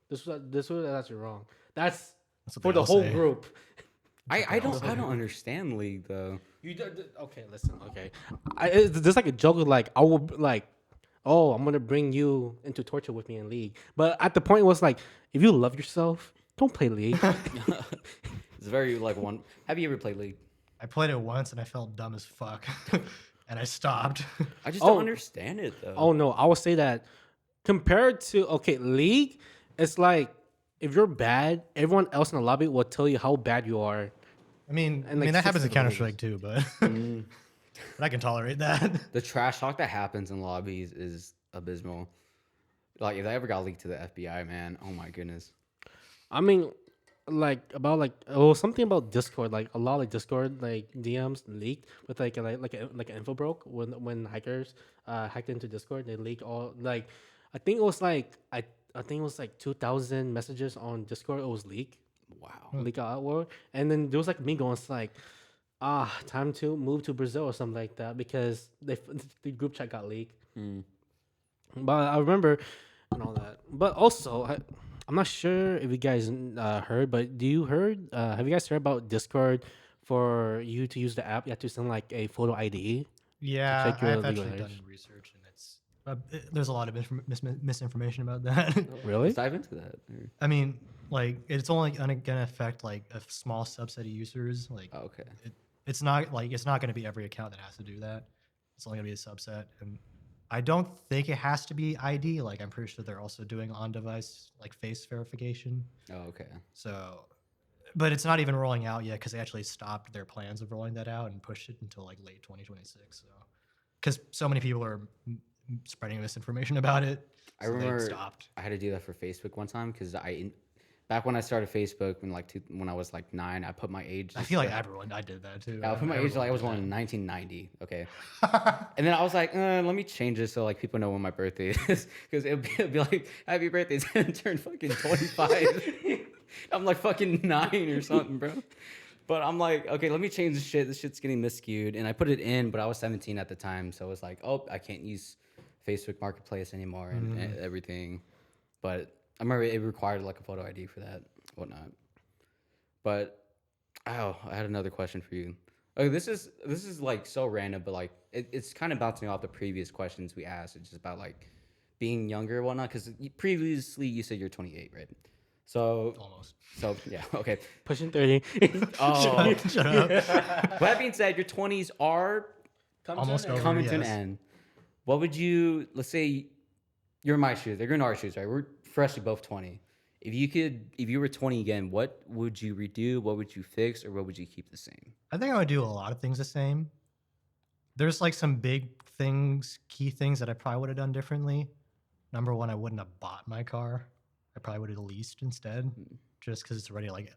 This was actually wrong. That's
That's what
for
they
the
all
whole
say.
group.
I don't understand League though.
Okay, listen. Okay, there's like a joke of like I will like, oh, I'm gonna bring you into torture with me in League. But at the point it was like, if you love yourself, don't play League.
It's very like one. Have you ever played League?
I played it once and I felt dumb as fuck, and I stopped.
I just
Oh.
don't understand it though.
Oh no, I would say that compared to League, it's like if you're bad, everyone else in the lobby will tell you how bad you are.
I mean,
And, like,
that happens in
6
Counter Strike too, but but I can tolerate that.
The trash talk that happens in lobbies is abysmal. Like if I ever got leaked to the FBI, man, oh my goodness.
I mean, like about like oh something about Discord, like a lot of Discord like DMs leaked with like an info broke when hackers hacked into Discord. They leaked all like I think it was like I think it was like 2,000 messages on Discord. It was leaked.
Wow.
Leak outward, and then there was like me going, it's like, time to move to Brazil or something like that because the group chat got leaked. But I remember and all that. But also, I'm not sure if you guys heard, but have you guys heard about Discord for you to use the app? You have to send like a photo ID.
Yeah,
check your
I've
legal
actually done
age.
research, and it's there's a lot of misinformation about that.
Really?
Let's dive into that.
I mean, like it's only gonna affect like a small subset of users. Like
Oh, okay.
it's not gonna be every account that has to do that. It's only gonna be a subset, and I don't think it has to be ID. Like I'm pretty sure they're also doing on-device like face verification.
Oh, okay.
So, but it's not even rolling out yet because they actually stopped their plans of rolling that out and pushed it until like late 2026. So, because so many people are spreading misinformation about it,
I
so they
remember
stopped.
I had to do that for Facebook one time because back when I started Facebook when I was like 9, I put my age.
I feel like I did that too.
I put my age like I was born in 1990. Okay. And then I was like, let me change this so like people know when my birthday is because it'd be like happy birthday and turn fucking 25. I'm like fucking 9 or something, bro. But I'm like, okay, let me change this shit. This shit's getting miscued. And I put it in, but I was 17 at the time. So it was like, oh, I can't use Facebook Marketplace anymore and everything. But I remember it required like a photo ID for that, whatnot. But oh, I had another question for you. Oh, this is like so random, but like it's kind of bouncing off the previous questions we asked. It's just about like being younger and whatnot. Because previously you said you're 28, right? So
Almost.
so yeah, okay.
Pushing 30.
Oh,
Shut up.
with that being said, your 20s are
Almost over.
coming to an
yes.
end. What would you? Let's say you're in my shoes. They're in our shoes, right? We're freshly both 20. If you were 20 again, what would you redo? What would you fix, or what would you keep the same?
I think I would do a lot of things the same. There's like some big things, key things that I probably would have done differently. Number one, I wouldn't have bought my car. I probably would have leased instead, just because it's already like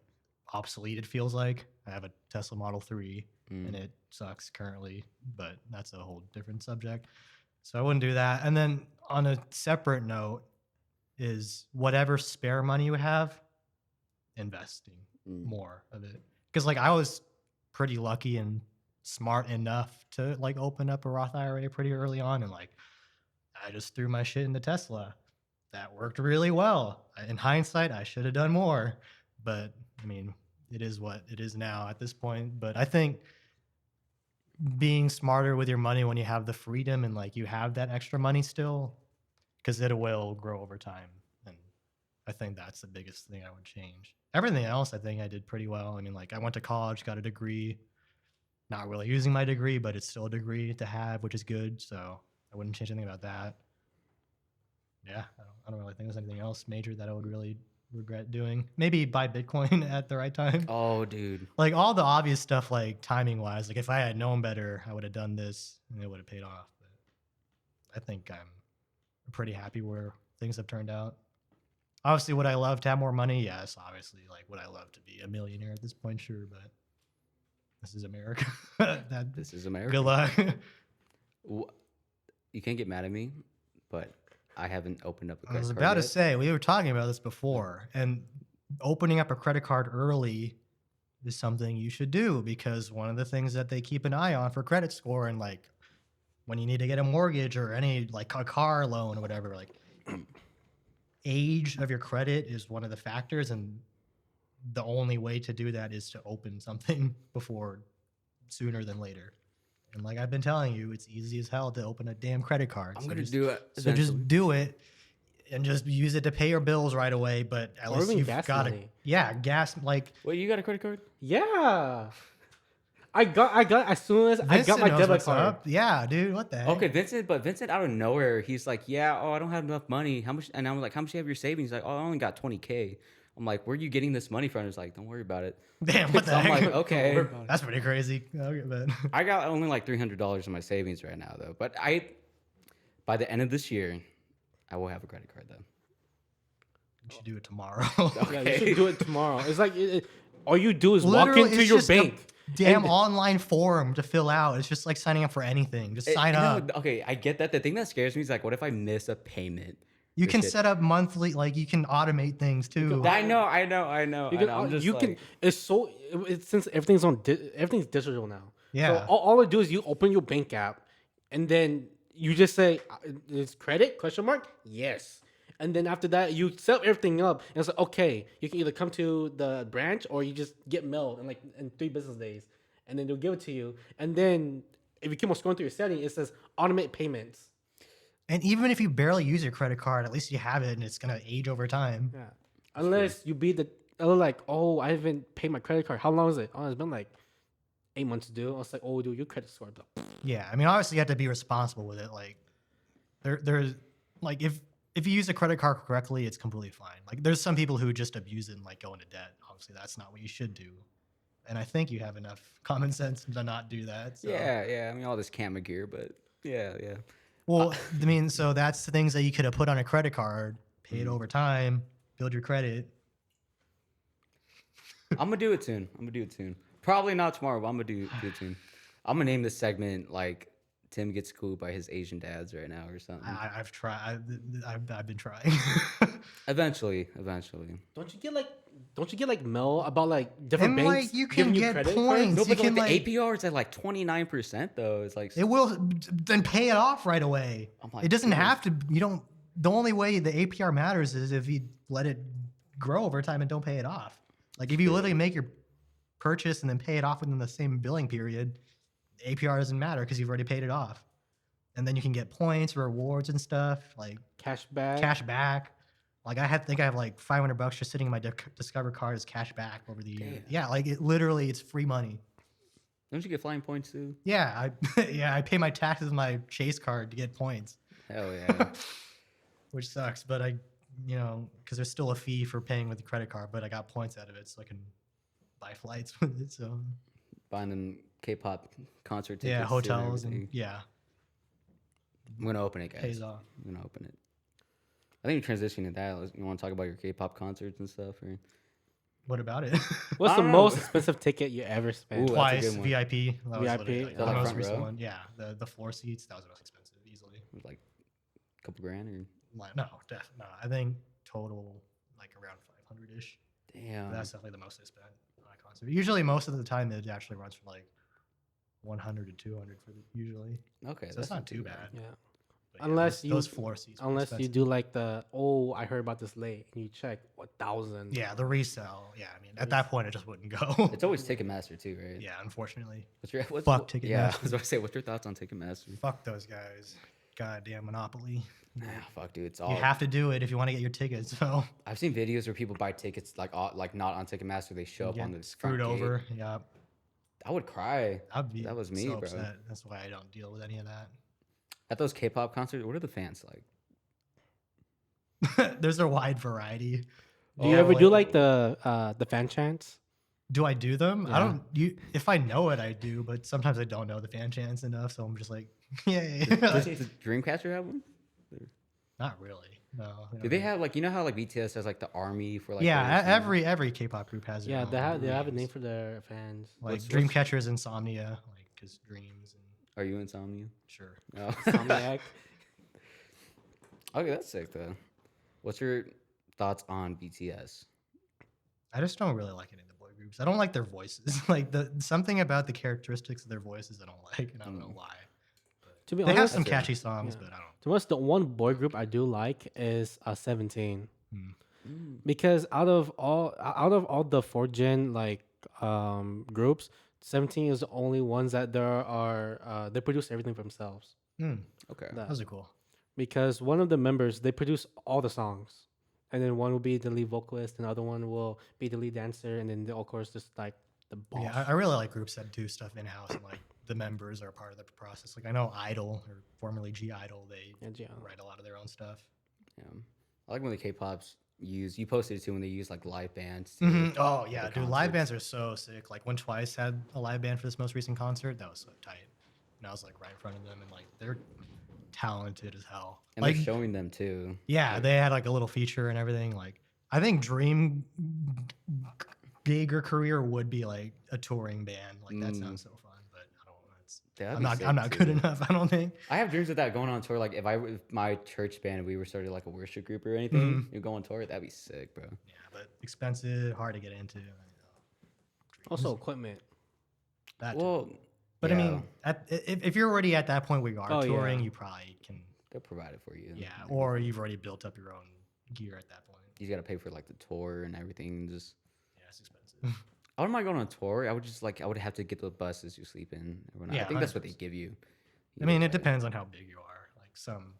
obsolete. It feels like I have a Tesla Model 3 and it sucks currently, but that's a whole different subject. So I wouldn't do that. And then on a separate note, is whatever spare money you have, investing more of it. Because like I was pretty lucky and smart enough to like open up a Roth IRA pretty early on, and like I just threw my shit into Tesla. That worked really well. In hindsight, I should have done more, but I mean, it is what it is now at this point. But I think being smarter with your money when you have the freedom and like you have that extra money still, because it will grow over time. And I think that's the biggest thing I would change. Everything else, I think I did pretty well. I mean, like I went to college, got a degree, not really using my degree, but it's still a degree to have, which is good. So I wouldn't change anything about that. Yeah, I don't really think there's anything else major that I would really regret doing. Maybe buy Bitcoin at the right time.
Oh, dude.
Like all the obvious stuff, like timing wise, like if I had known better, I would have done this and it would have paid off. But I think I'm pretty happy where things have turned out. Obviously, would I love to have more money? Yes, obviously. Like, would I love to be a millionaire at this point? Sure, but this is America.
This is America.
Good luck.
You can't get mad at me, but I haven't opened up a
I
credit
was
card
about to
yet.
say, we were talking about this before, and opening up a credit card early is something you should do, because one of the things that they keep an eye on for credit score, and like when you need to get a mortgage or any like a car loan or whatever, like age of your credit is one of the factors, and the only way to do that is to open something before sooner than later. And like I've been telling you, it's easy as hell to open a damn credit card.
I'm
So
gonna
just-
do it.
So just
eventually.
do it and just use it to pay your bills right away. But at
Or
least
even
you've
gas
got
money.
gas. Like
Wait, you got a credit card?
Yeah. I got as soon as I got
Vincent
my
knows
debit
what's
card.
up. Yeah, dude, what the heck?
Okay, Vincent out of nowhere, he's like, yeah, oh, I don't have enough money. How much? And I'm like, how much do you have your savings? He's like, oh, I only got 20K. I'm like, where are you getting this money from? He's like, don't worry about it.
Damn, what the
So I'm
heck?
like, okay.
That's pretty crazy. Okay, but
I got only like $300 in my savings right now, though. But by the end of this year, I will have a credit card, though.
you should do it tomorrow.
Yeah, you should do it tomorrow. It's like all you do is walk
Literally,
into
it's
your
just a
bank.
Damn
and-
online form to fill out. It's just like signing up for anything. Just sign
No,
up.
okay, I get that. The thing that scares me is like, what if I miss a payment?
You
for
can
shit?
set up monthly, like you can automate things too.
I know.
You can,
I'm just
you
like,
can. It's since everything's digital now.
Yeah.
So all I do is you open your bank app, and then you just say, "Is credit?" Question mark. Yes. And then after that, you set everything up, and it's like, okay, you can either come to the branch or you just get mail in 3 business days, and then they'll give it to you. And then if you keep on scrolling through your setting, it says automate payments.
And even if you barely use your credit card, at least you have it and it's gonna age over time.
Yeah. Unless you beat like, oh, I haven't paid my credit card. How long is it? Oh, it's been like 8 months due. I was like, oh, dude, your credit score.
Yeah, I mean, obviously you have to be responsible with it. Like, there's like if you use a credit card correctly, it's completely fine. Like, there's some people who just abuse it and like go into debt. Obviously, that's not what you should do. And I think you have enough common sense to not do that. So.
yeah. I mean, all this camera gear, but yeah.
Well, I mean, so that's the things that you could have put on a credit card, paid over time, build your credit.
I'm gonna do it soon. Probably not tomorrow, but I'm gonna do it soon. I'm gonna name this segment like Tim gets schooled by his Asian dads right now or something.
I've tried. I've been trying.
Eventually.
Don't you get like mail about like different
And,
banks
like, you can
giving
get
credit
points.
cards?
No,
You
but
can,
like the APR is at like 29% though. It's like
It will then pay it off right away.
I'm like,
It doesn't
dude.
have to. You don't the only way the APR matters is if you let it grow over time and don't pay it off. Like if you literally make your purchase and then pay it off within the same billing period, APR doesn't matter because you've already paid it off. And then you can get points, rewards, and stuff like
Cash back.
cash back. Like I think I have like $500 just sitting in my Discover card as cash back over the year.
Damn.
Yeah, like it literally, it's free money.
Don't you get flying points too?
Yeah, I pay my taxes with my Chase card to get points,
Hell yeah.
which sucks. But because there's still a fee for paying with the credit card, but I got points out of it, so I can buy flights with it. So
Buying them K-pop concert tickets.
yeah,
too
hotels and
everything.
yeah,
I'm gonna open it, guys.
pays off.
I'm gonna open it. I think you're transitioning to that. You want to talk about your K-pop concerts and stuff, or
What about it?
What's
I
the
don't know.
most expensive ticket you ever spent?
Ooh, that's a
Twice
good one.
VIP. That was
VIP?
literally,
Is
the
that like
most
front
recent
row?
one. Yeah, the floor seats. That was the most expensive, easily.
it was like a couple grand, or
No, no. I think total like around 500 ish.
damn.
That's definitely the most I spent on a concert. Usually, most of the time, it actually runs for like 100 to 200 for usually.
okay.
So it's not too bad.
Yeah.
But yeah,
Unless
those
you-
floor seats. were
Unless you
expensive.
do like I heard about this late, and you check 1,000.
Yeah, the resale. Yeah, I mean, at that point, it just wouldn't go.
It's always Ticketmaster too, right?
yeah, unfortunately.
What's
Fuck
Yeah,
Ticketmaster.
I was about to say, what's your thoughts on Ticketmaster?
Fuck those guys. Goddamn monopoly.
Nah, fuck, dude. It's all.
You have to do it if you want to get your tickets. So
I've seen videos where people buy tickets like not on Ticketmaster. They show up
get
on the front
screwed
gate.
over. Yeah,
I would cry.
I'd be
That was me,
so
bro.
upset. That's why I don't deal with any of that.
At those K-pop concerts, what are the fans like?
There's a wide variety.
Do you
Yeah,
ever do like the fan chants?
Do I do them?
Yeah.
I don't. If I know it, I do. But sometimes I don't know the fan chants enough, so I'm just like, yay.
Does Dreamcatcher have one?
Not really. No.
Do they have like how like BTS has like the army for like?
Yeah,
their song?
every K-pop group has. Their
Yeah,
own
they have a
names.
name for their fans.
Like
What's-
Dreamcatcher is Insomnia, like because dreams and
Are you Insomnia?
sure.
No.
Insomniac.
Okay, that's sick though. What's your thoughts on BTS?
I just don't really like any of the boy groups. I don't like their voices. Like something about the characteristics of their voices I don't like, and I don't know why.
To be
They have
honest,
some
That's it.
catchy songs,
Yeah.
but I don't.
to us, the one boy group I do like is 17.
Mm.
Because out of all the 4 gen groups, 17 is the only ones that they produce everything for themselves.
Okay.
That-
Those are cool.
because one of the members, they produce all the songs, and then one will be the lead vocalist, and the other one will be the lead dancer, and then of course just like the boss.
Yeah, I really like groups that do stuff in house and like the members are part of the process. Like I know Idol or formerly G Idol, they
Yeah, G-Idol.
write a lot of their own stuff.
Yeah. I like when the K-pops use. You posted it too when they use like live bands. too,
Oh
for
yeah,
the
dude, live
concerts.
bands are so sick. Like when Twice had a live band for this most recent concert, that was so tight. And I was like right in front of them, and like they're talented as hell.
And
like
they're showing them too.
yeah, they had like a little feature and everything. Like I think dream gig or career would be like a touring band. Like that sounds so fun, but I don't know. It's,
That'd
I'm
be
not
sick,
I'm not good
too.
enough. I don't think.
I have dreams of that going on tour. Like if my church band, we were started like a worship group or anything, you go on tour, that'd be sick, bro.
Yeah, but expensive, hard to get into.
Also equipment.
That too.
Well,
But I
yeah,
mean, if you're already at that point where you are
Oh, yeah.
touring, you probably can.
they'll provide it for you.
Yeah, or you've already built up your own gear at that point.
You got to pay for like the tour and everything. Just
Yeah, it's expensive.
I wouldn't mind going on tour. I would have to get the buses you sleep in. I
Yeah,
think that's what they
100%.
give you.
I mean,
Either
it
way.
depends on how big you are. Like some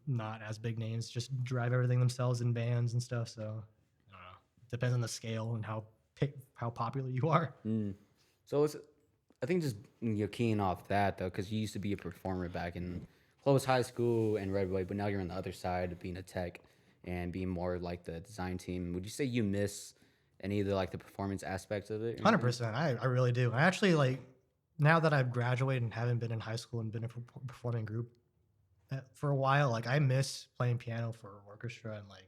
not as big names just drive everything themselves in vans and stuff. So I don't know. Depends on the scale and how popular you are.
So I think just keying off that though, because you used to be a performer back in Clovis High School and Redwood, but now you're on the other side of being a tech and being more like the design team. Would you say you miss any of the performance aspects of it? or anything?
100%. I really do. I actually like now that I've graduated and haven't been in high school and been in a performing group for a while. Like I miss playing piano for orchestra and like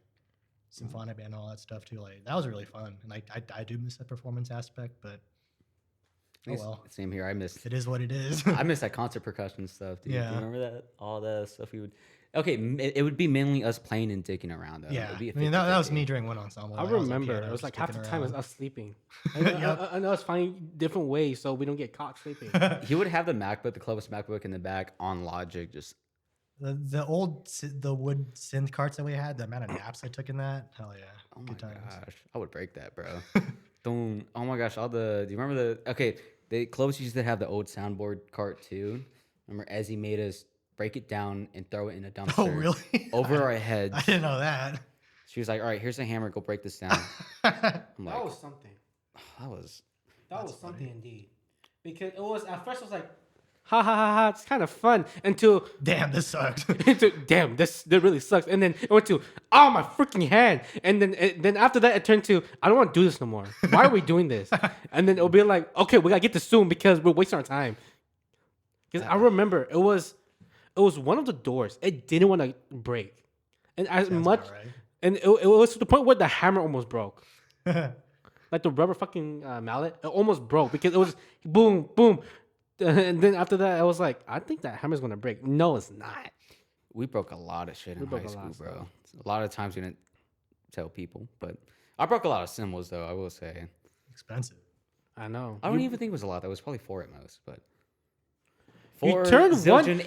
symphonic band and all that stuff too. Like that was really fun, and I do miss that performance aspect, but oh
It's-
well,
Same here. I miss
it is what it is.
I miss that concert percussion stuff, dude. Do
Yeah.
you remember that? All that stuff we would. Okay, it would be mainly us playing and dicking around though.
Yeah,
It'd be
I
a
mean that was
50-50.
me during one ensemble.
I
I was on
remember
piano,
it was
just
like half the
kicking
time I
around.
was sleeping.
Yep.
I know I was finding different ways so we don't get caught sleeping.
He would have the MacBook, the Clovis MacBook in the back on Logic, just
The wood synth carts that we had, the amount of naps I took in that, hell yeah,
Oh my
good times.
gosh, I would break that, bro. Don't. Oh my gosh, all the. Do you remember the? Okay, the Clovis used to have the old soundboard cart too. Remember, Ezzy made us break it down and throw it in a dumpster.
Oh really?
Over our
I
heads.
didn't know that.
She was like, "All right, here's a hammer. Go break this down." I'm like,
That was something.
that was.
That
That's
was something
funny.
indeed. Because it was at first it was like, ha ha ha ha, it's kind of fun until
Damn, this sucked.
into damn that really sucks. And then it went to oh my freaking hand. And then after that it turned to I don't want to do this no more. Why are we doing this? And then it'll be like okay we gotta get this soon because we're wasting our time. Because I remember it was one of the doors it didn't want to break, and as
Sounds
much
about right.
and it was to the point where the hammer almost broke. Like the rubber fucking mallet, it almost broke because it was boom, boom. And then after that, I was like, I think that hammer's gonna break. No, it's not.
We broke a lot of shit in
broke
high
a lot
school,
of
bro. A lot of times we didn't tell people, but I broke a lot of cymbals though. I will say.
Expensive.
I know.
I don't even think it was a lot. That was probably 4 at most, but.
You
Four
turned one-
Zildjian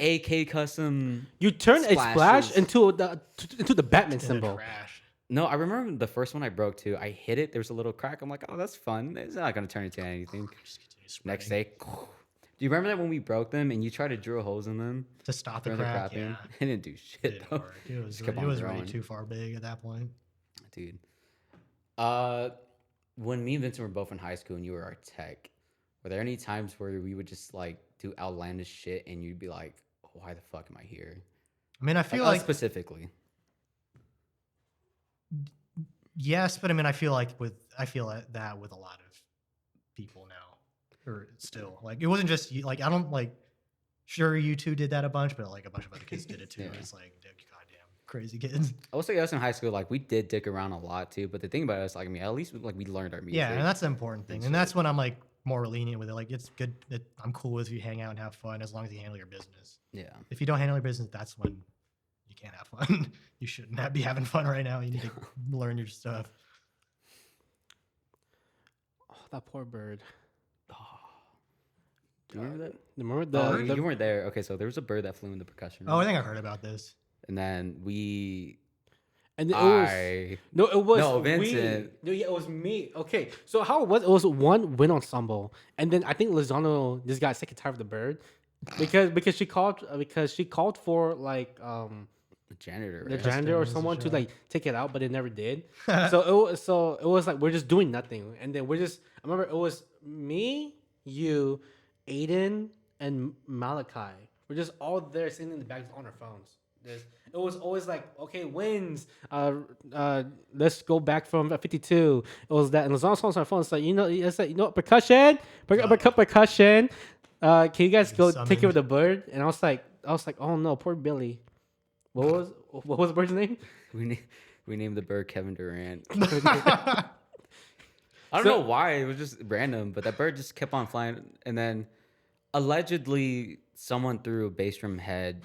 AK custom.
You turn a splash
Splashes.
into the Batman
Did it
symbol.
crash?
No, I remember the first one I broke too. I hit it. There was a little crack. I'm like, oh, that's fun. It's not gonna turn into anything.
Just continue
Next
spreading.
day, do you remember that when we broke them and you tried to drill holes in them
To stop the
during the
crack,
crapping?
yeah.
It didn't do
It
shit
didn't
though,
work. It was,
Just kept
it
on
was already
growing.
too far big at that point.
dude. When me and Vincent were both in high school and you were our tech, were there any times where we would just like do outlandish shit and you'd be like, why the fuck am I here?
I mean, I
Like,
feel
us
like
specifically.
yes, but I mean, I feel that with a lot of people now, or still like it wasn't just you. Like I don't like. Sure, you two did that a bunch, but like a bunch of other kids did it too.
Yeah.
It's like, goddamn, crazy kids.
I will say us in high school, like we did dick around a lot too. But the thing about us, like I mean, at least like we learned our music.
Yeah, and that's the important thing,
and
and that's when I'm like more lenient with it. Like it's good. I'm cool with if you hang out and have fun as long as you handle your business.
yeah.
If you don't handle your business, that's when you can't have fun. You shouldn't be having fun right now. You need to learn your stuff.
Oh, that poor bird.
Do you remember that?
Remember the
You weren't there. Okay, so there was a bird that flew in the percussion
Oh, I
room,
think I heard about this.
and then
and it was
I
no, it was
No,
we.
Vincent.
No, yeah, it was me. Okay, so how it was one wind ensemble, and then I think Lozano just got sick and tired of the bird because she called for like
the janitor.
the
Right?
janitor or
was a
someone to
show.
like take it out, but it never did. So it was like we're just doing nothing, and then we're just. I remember it was me, you, Aiden, and Malachi. We're just all there sitting in the back on our phones. It was always like, okay, wins. Let's go back from 52. It was that, and Lozano on our phone. It's like it's like percussion, percussion. Can you guys go take care of the bird? And I was like, oh no, poor Billy. What was the bird's name?
We named the bird Kevin Durant. I don't know why. It was just random, but that bird just kept on flying. And then allegedly, someone threw a bass drum head.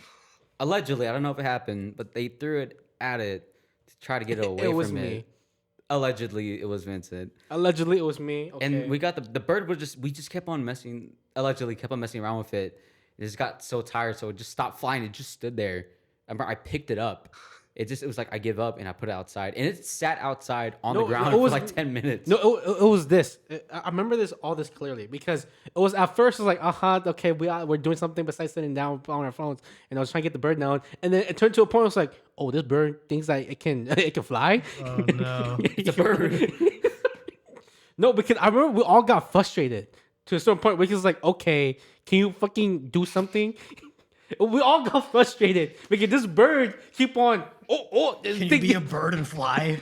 Allegedly, I don't know if it happened, but they threw it at it to try to get it away
It was
from
me.
it. Allegedly, it was Vincent.
Allegedly, it was me. Okay.
And we got the bird we just kept on allegedly kept on messing around with it. It just got so tired, so it just stopped flying. It just stood there. I remember I picked it up. It was like I give up and I put it outside, and it sat outside on the
No,
ground
it
for
was-
like 10 minutes.
No, it was this. I remember all this clearly because it was at first it was like, okay, we're doing something besides sitting down on our phones, and I was trying to get the bird down, and then it turned to a point where it's like, oh, this bird thinks that it can fly.
Oh no.
It's a bird.
No, because I remember we all got frustrated to a certain point where he was like, okay, can you fucking do something? We all got frustrated because this bird keep on.
Can you be a bird and fly?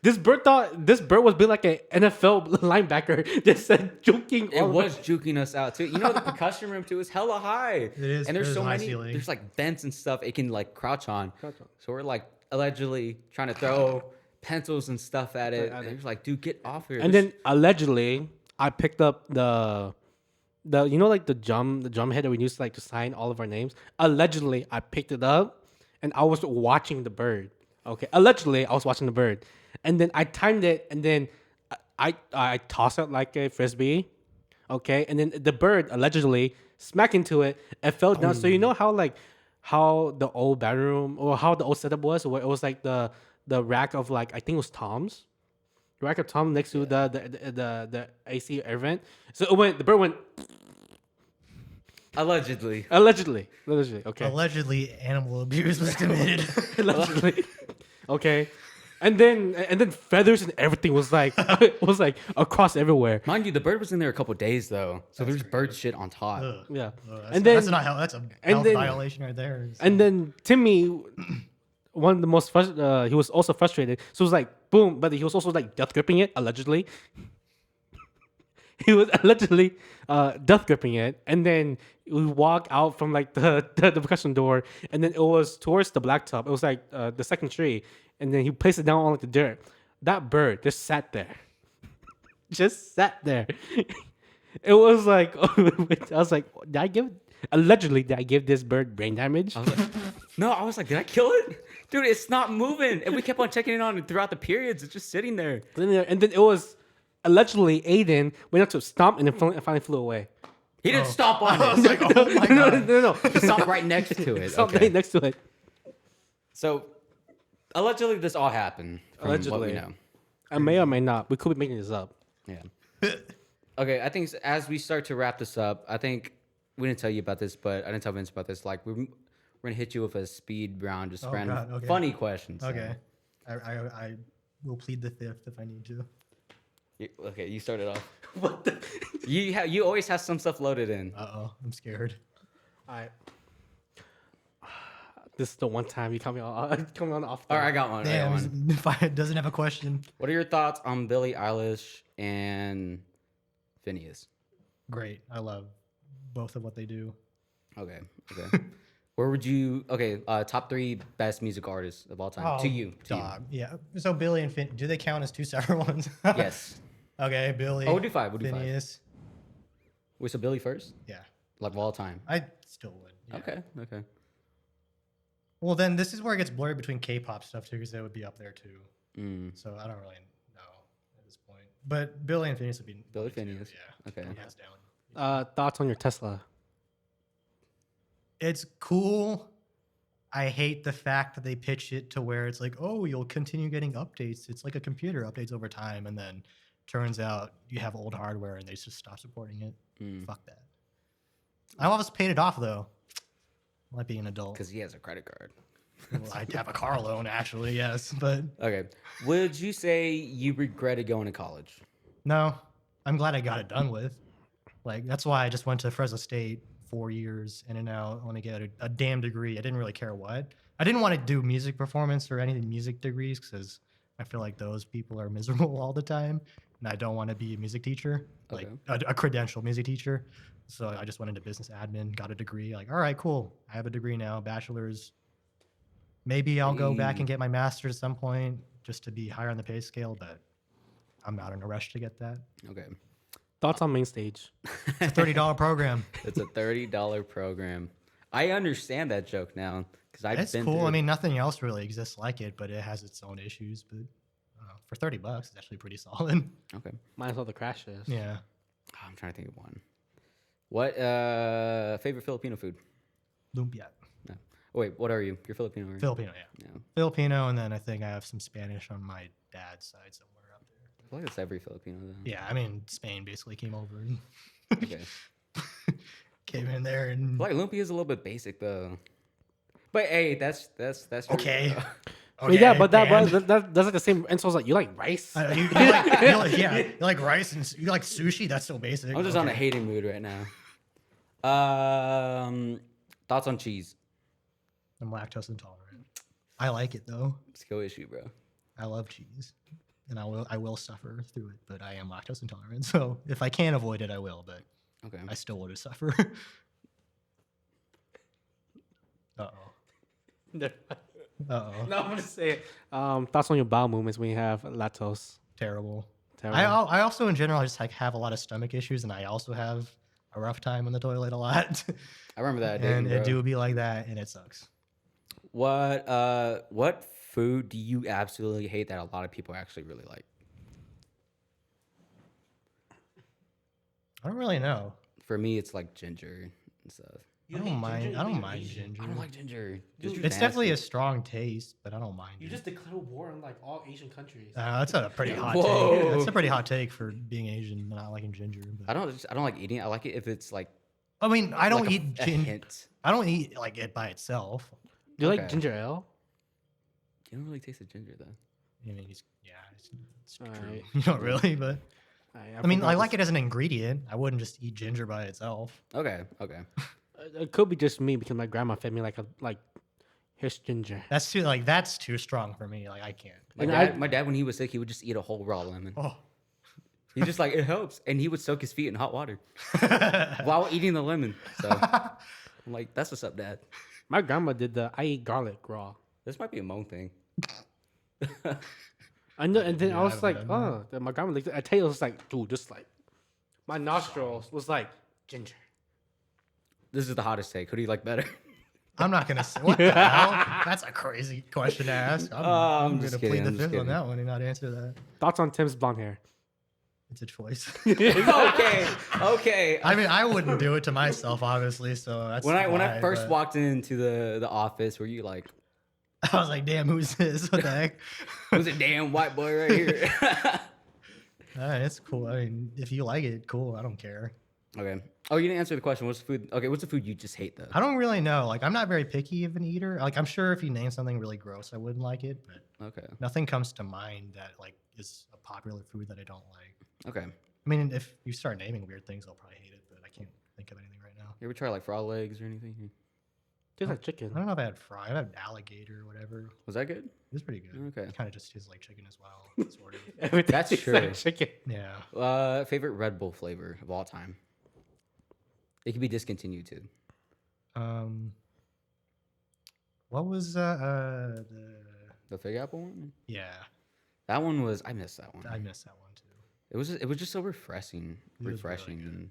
This bird was being like an NFL linebacker. Just joking.
It
all
was
around.
juking us out too. You know the percussion room too is hella high. It
is-
and there's
it is
so
high
many.
ceiling.
There's like vents and stuff it can like crouch on.
Crouch on.
So we're like allegedly trying to throw pencils and stuff at it.
At
And
it.
he was like, "Dude, get off here."
And then allegedly, I picked up the like the drum head that we used to like to sign all of our names. Allegedly, I picked it up and I was watching the bird. Okay, allegedly, I was watching the bird, and then I timed it, and then I tossed it like a frisbee. Okay, and then the bird allegedly smacked into it and fell down. So you know how how the old bedroom or how the old setup was, where it was like the rack of like I think it was Tom's. The rack of Tom next to the AC air vent. So the bird went
Allegedly.
allegedly. Okay.
Allegedly, animal abuse was committed.
Allegedly. Okay. And then feathers and everything was like was like across everywhere.
Mind you, the bird was in there a couple days though, so there's bird shit on top.
Ugh.
Yeah.
That's
And
that's
then
not that's a
and
health
then-
violation right there.
and then Timmy, one of the most he was also frustrated. So it was like boom, but he was also like death gripping it allegedly. He was allegedly death gripping it, and then we walk out from like the percussion door, and then it was towards the blacktop. It was like the second tree, and then he placed it down on like the dirt. That bird just sat there, just sat there. It was like I was like, did I give this bird brain damage?
I was like, no, I was like, did I kill it? Dude, it's not moving. And we kept on checking in on it throughout the periods. It's just sitting there.
And then it was allegedly Aiden went up to stomp and then finally flew away.
He didn't stomp on
I was
it.
like, oh my god.
No.
He stomped right next to it.
Stomped
Okay.
right next to it.
So, allegedly, this all happened. From what we
Allegedly.
know.
I may or may not. We could be making this up.
Yeah. Okay, I think as we start to wrap this up, I think we didn't tell you about this, but I didn't tell Vince about this. Like, we're gonna hit you with a speed round, just
Oh,
random
God, okay.
funny questions. So,
Okay. I will plead the fifth if I need to.
okay, you started off.
What the?
You always have some stuff loaded in.
I'm scared.
Alright. This is the one time you caught me on off.
All right, I got one. I got one.
Damn, if I doesn't have a question.
What are your thoughts on Billie Eilish and Phineas?
Great. I love both of what they do.
Okay. Where would you? Okay, top 3 best music artists of all time to you. To you.
Dog. Yeah. So Billy and Finn, do they count as two separate ones?
Yes.
Okay, Billy.
Oh, we'll do 5. We'll do 5.
Phineas.
Wait, so Billy first,
Yeah.
like of all time.
I still would. Yeah.
Okay.
Well, then this is where it gets blurred between K-pop stuff too, because they would be up there too.
Mm.
So I don't really know at this point. But Billy and Phineas would be
Billy
one, two,
Phineas.
Yeah.
Okay.
Hands down.
Thoughts on your Tesla?
It's cool. I hate the fact that they pitch it to where it's like, oh, you'll continue getting updates. It's like a computer updates over time, and then turns out you have old hardware and they just stop supporting it.
Mm.
Fuck that. I always paid it off though. Like being an adult.
Because he has a credit card.
Well, I have a car loan actually, yes, but
Okay. Would you say you regretted going to college?
no, I'm glad I got it done with. Like that's why I just went to Fresno State 4 years in and out. I want to get a damn degree. I didn't really care what. I didn't want to do music performance or any music degrees because I feel like those people are miserable all the time, and I don't want to be a music teacher, like a credentialed music teacher. So I just went into business admin, got a degree. Like, all right, cool. I have a degree now, bachelor's. Maybe I'll go back and get my master's at some point just to be higher on the pay scale, but I'm not in a rush to get that.
Okay.
Thoughts on main stage?
It's a $30 program.
It's a $30 program. I understand that joke now because I've
It's
been
cool.
through
I
it.
mean, nothing else really exists like it, but it has its own issues. But for $30, it's actually pretty solid.
Okay.
Might as well the crash test.
Yeah.
I'm trying to think of one. What favorite Filipino food?
Lumpia.
No. Oh, wait, what are you? You're Filipino, right?
Filipino, yeah.
Yeah.
Filipino, and then I think I have some Spanish on my dad's side somewhere up there.
I feel like it's every Filipino though.
Yeah, I mean, Spain basically came over and
Okay.
came in there and.
I feel like lumpia is a little bit basic though. But hey, that's true.
Okay.
But yeah, but
and-
that's like the same insults like you like rice.
yeah, you like rice and you like sushi. That's so basic.
I'm just on a
Okay.
hating mood right now. Thoughts on cheese?
I'm lactose intolerant. I like it though.
Skill issue, bro.
I love cheese, and I will suffer through it. But I am lactose intolerant, so if I can avoid it, I will. But
Okay.
I still would suffer. Uh oh.
No,
Uh oh.
I'm gonna say it. Thoughts on your bowel movements when you have lactose?
Terrible.
Terrible.
I also in general just like have a lot of stomach issues, and I also have a rough time on the toilet a lot.
I remember that day.
and it do be like that, and it sucks.
What food do you absolutely hate that a lot of people actually really like?
I don't really know.
For me, it's like ginger and stuff.
I don't mind. I don't mind ginger.
I don't like ginger.
Dude,
Ginger's
It's definitely a
nasty.
strong taste, but I don't mind
You
it.
just declare war on like all Asian countries.
That's a pretty hot
Whoa.
take. That's a pretty hot take for being Asian and not liking ginger.
I
But
don't like eating it. I like it if it's like
I mean, I don't
like
eat
a
ginger.
hint.
I don't eat like it by itself.
Do you like
Okay.
ginger ale?
You don't really taste the ginger though.
I mean, it's true.
Alright.
You don't really, but I mean, I like it as an ingredient. I wouldn't just eat ginger by itself.
Okay. Okay.
It could be just me because my grandma fed me like here's ginger.
That's too strong for me. Like I can't.
My dad, when he was sick, he would just eat a whole raw lemon.
Oh.
He's just like, it helps. And he would soak his feet in hot water while eating the lemon. So I'm like, that's what's up, Dad.
My grandma did the I eat garlic raw.
This might be a Hmong thing.
I know, and then
Yeah,
I was
I've
like,
done
oh, then my grandma looked. I tell you, it was like, dude, just like my nostrils was like ginger.
This is the hottest take. Who do you like better?
I'm not gonna say what the hell. That's a crazy question to ask.
I'm
I'm
just
gonna
kidding,
plead
I'm
the
just
fifth on
kidding.
that one and not answer that.
Thoughts on Tim's blonde hair?
It's a choice.
Okay. Okay.
I mean, I wouldn't do it to myself, obviously. So that's
When I
why,
first
but
walked into the office, were you like,
I was like, damn, who's this? What the heck?
who's a damn white boy right here?
All right, it's cool. I mean, if you like it, cool. I don't care.
Okay. Oh, you didn't answer the question. What's the food? Okay, what's the food you just hate though?
I don't really know. Like, I'm not very picky of an eater. Like, I'm sure if you name something really gross, I wouldn't like it. But
Okay.
nothing comes to mind that like is a popular food that I don't like.
Okay.
I mean, if you start naming weird things, I'll probably hate it. But I can't think of anything right now.
You ever try like frog legs or anything?
Just like chicken.
I don't know if I had fry. I had alligator or whatever.
Was that good?
It was pretty good.
Okay.
It kind of just tastes like chicken as well, sort of.
Everything
That's
tastes
true.
like chicken.
Yeah.
Favorite Red Bull flavor of all time? It can be discontinued too.
What was
The Fig Apple one?
yeah,
That one was. I missed that one.
I missed that one too.
It was just so refreshing,
It was really
refreshing
good.
and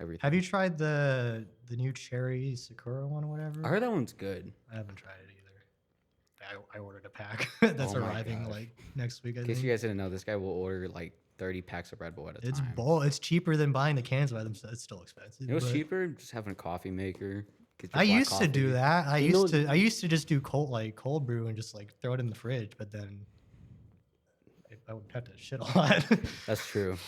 everything.
Have you tried the new cherry Sakura one or whatever?
I heard that one's good.
I haven't tried it either. I ordered a pack that's
Oh my
arriving
gosh.
like next week. I
In case
think.
you guys didn't know, this guy will order like 30 packs of Red Bull at a
It's
time.
It's cheaper than buying the cans by themselves. It's still expensive.
It was
but
cheaper just having a coffee maker. Get your
I
black
used to do
coffee.
that. I
You know-
used to just do cold brew and just like throw it in the fridge, but then I would have to shit a lot.
That's true.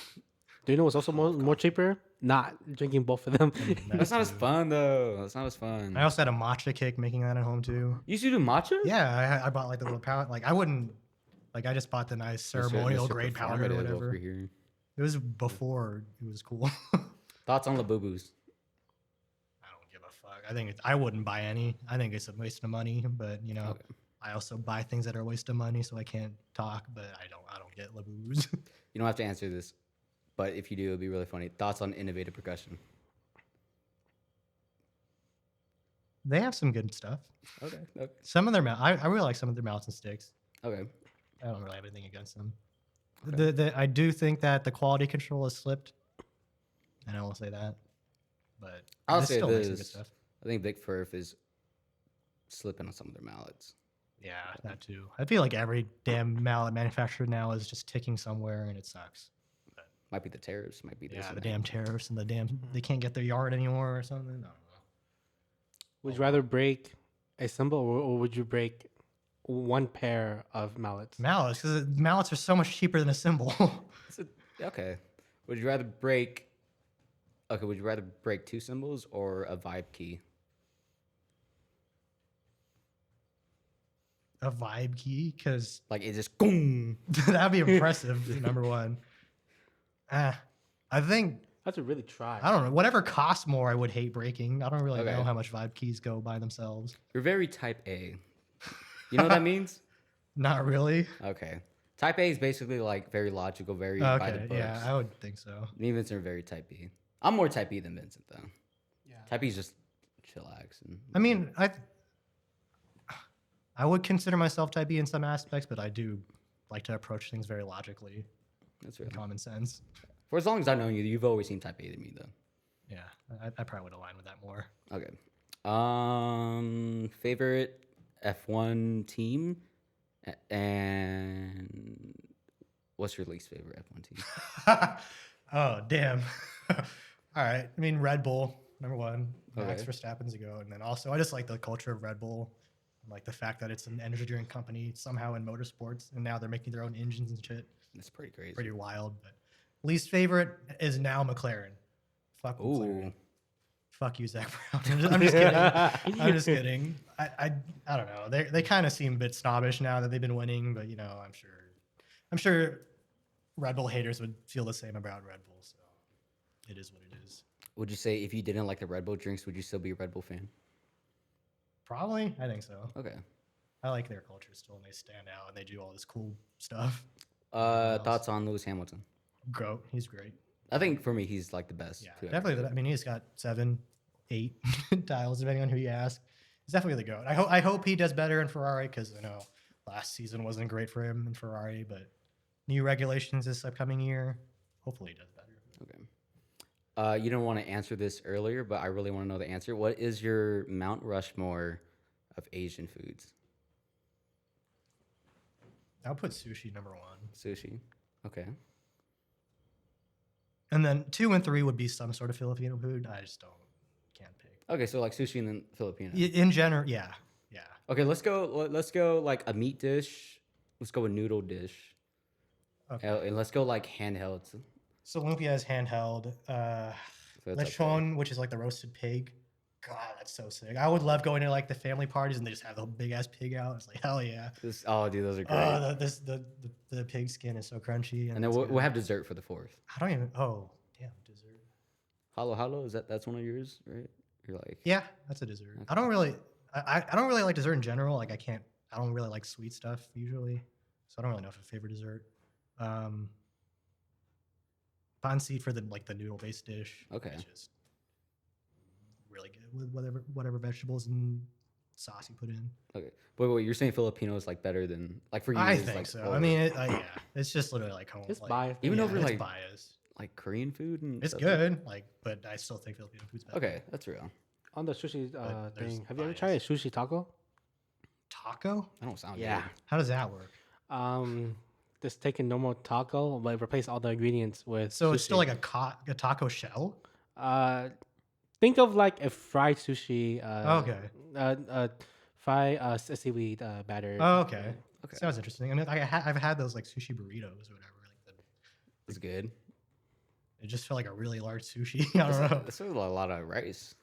Do you know what's also more cheaper? Not drinking both of them.
That's not as fun though. That's not as fun.
I also had a matcha cake making that at home too.
You used to do matcha?
Yeah, I bought like the little powder. Like I wouldn't, like I just bought the nice ceremonial
Mr.
grade powder or
Performative
whatever.
over here.
It was before it was cool.
Thoughts on Labubu's?
I don't give a fuck. I wouldn't buy any. I think it's a waste of money. But you know,
Okay.
I also buy things that are a waste of money, so I can't talk. But I don't get Labubu's.
You don't have to answer this, but if you do, it'd be really funny. Thoughts on innovative percussion?
They have some good stuff.
Okay. Okay.
Some of their I really like some of their mounts and sticks.
Okay.
I don't really have anything against them. I do think that the quality control has slipped, and I will say that. But
I'll
they
say
still make some good
this.
stuff.
I think Big Furf is slipping on some of their mallets.
Yeah, that too. I feel like every damn mallet manufacturer now is just ticking somewhere, and it sucks.
Might be the tariffs. Might be this.
Yeah,
and
the
that.
damn tariffs and the damn they can't get their yard anymore or something. I don't know.
Would you rather break a cymbal or would you break one pair of mallets?
Mallets, because mallets are so much cheaper than a cymbal.
Okay. Would you rather break? Okay. Would you rather break two cymbals or a vibe key?
A vibe key, because
Like it just boom.
that'd be impressive. Number one. I think
I have to really try.
I don't know. Whatever costs more, I would hate breaking. I don't really
Okay.
know how much vibe keys go by themselves.
You're very type A. You know what that means?
Not really.
Okay. Type A is basically like very logical, very by the
Okay,
books.
yeah, I would think so.
Me and Vincent are very type B. I'm more type B than Vincent though.
Yeah.
Type B is just chillax. And
I mean, I would consider myself type B in some aspects, but I do like to approach things very logically
that's
and
really.
common sense.
For as long as I've known you, you've always seemed type A to me though.
Yeah, I probably would align with that more.
Okay. Favorite F1 team, and what's your least favorite F1 team?
Oh, damn. All right. I mean, Red Bull. Number one, Max
Okay.
Verstappen's a goat, and then also I just like the culture of Red Bull, and like the fact that it's an energy drink company somehow in motorsports, and now they're making their own engines and shit.
That's pretty crazy.
Pretty wild. But least favorite is now McLaren. Fuck McLaren.
Ooh.
Fuck you, Zach Brown. I'm just kidding. I'm just kidding. I don't know. They kind of seem a bit snobbish now that they've been winning, but you know, I'm sure Red Bull haters would feel the same about Red Bull. So it is what it is.
Would you say if you didn't like the Red Bull drinks, would you still be a Red Bull fan?
Probably, I think so.
Okay.
I like their culture still, and they stand out, and they do all this cool stuff. else?
Thoughts on Lewis Hamilton?
Goat, he's great.
I think for me, he's like the best.
Yeah,
to ever
definitely.
do it.
I mean, he's got 7, 8 titles, depending on who you ask. He's definitely the goat. I hope he does better in Ferrari because I know last season wasn't great for him in Ferrari, but new regulations this upcoming year, hopefully he does better.
Okay. You didn't want to answer this earlier, but I really want to know the answer. What is your Mount Rushmore of Asian foods?
I'll put sushi number 1,
Sushi. Okay.
and then 2 and 3 would be some sort of Filipino food. I just can't pick.
Okay, so like sushi and then Filipino.
In general, yeah.
Okay, let's go. Let's go like a meat dish. Let's go a noodle dish.
Okay.
And let's go like handheld.
So lumpia is handheld.
So it's up
Lechon, which is like the roasted pig. God, that's so sick. I would love going to like the family parties and they just have the big ass pig out. It's like hell yeah.
Oh, dude, those are great.
The pig skin is so crunchy.
and then
it's
we'll have dessert for the 4th.
I don't even. Oh damn, dessert.
Halo, is that's one of yours, right? You're like,
Yeah, that's a dessert.
Okay.
I don't really. I don't really like dessert in general. Like I can't. I don't really like sweet stuff usually, so I don't really know if I favorite dessert. Pancit for the noodle based dish.
Okay.
It's just really good with whatever vegetables and sauce you put in.
okay. But wait, you're saying Filipino is like better than like for you?
I
it's,
think
like,
so.
over,
I mean, yeah, it's just literally like home.
It's
like,
biased.
Even
yeah,
over,
it's
like-
biased.
like Korean food and
It's
stuff?
good, but I still think Filipino food's better.
Okay, that's real.
On the sushi
But there's
thing, have you ever
bias.
tried a sushi taco?
Taco?
I don't sound
Yeah.
good.
How does that work?
Just take a normal taco, but replace all the ingredients with.
So it's still
sushi.
like a taco shell?
Think of like a fried sushi.
Okay.
Fried seaweed batter.
Oh, okay.
Okay.
Sounds interesting. I mean, I've had those like sushi burritos or whatever.
It's good.
It just felt like a really large sushi. I don't know.
That's a lot of rice.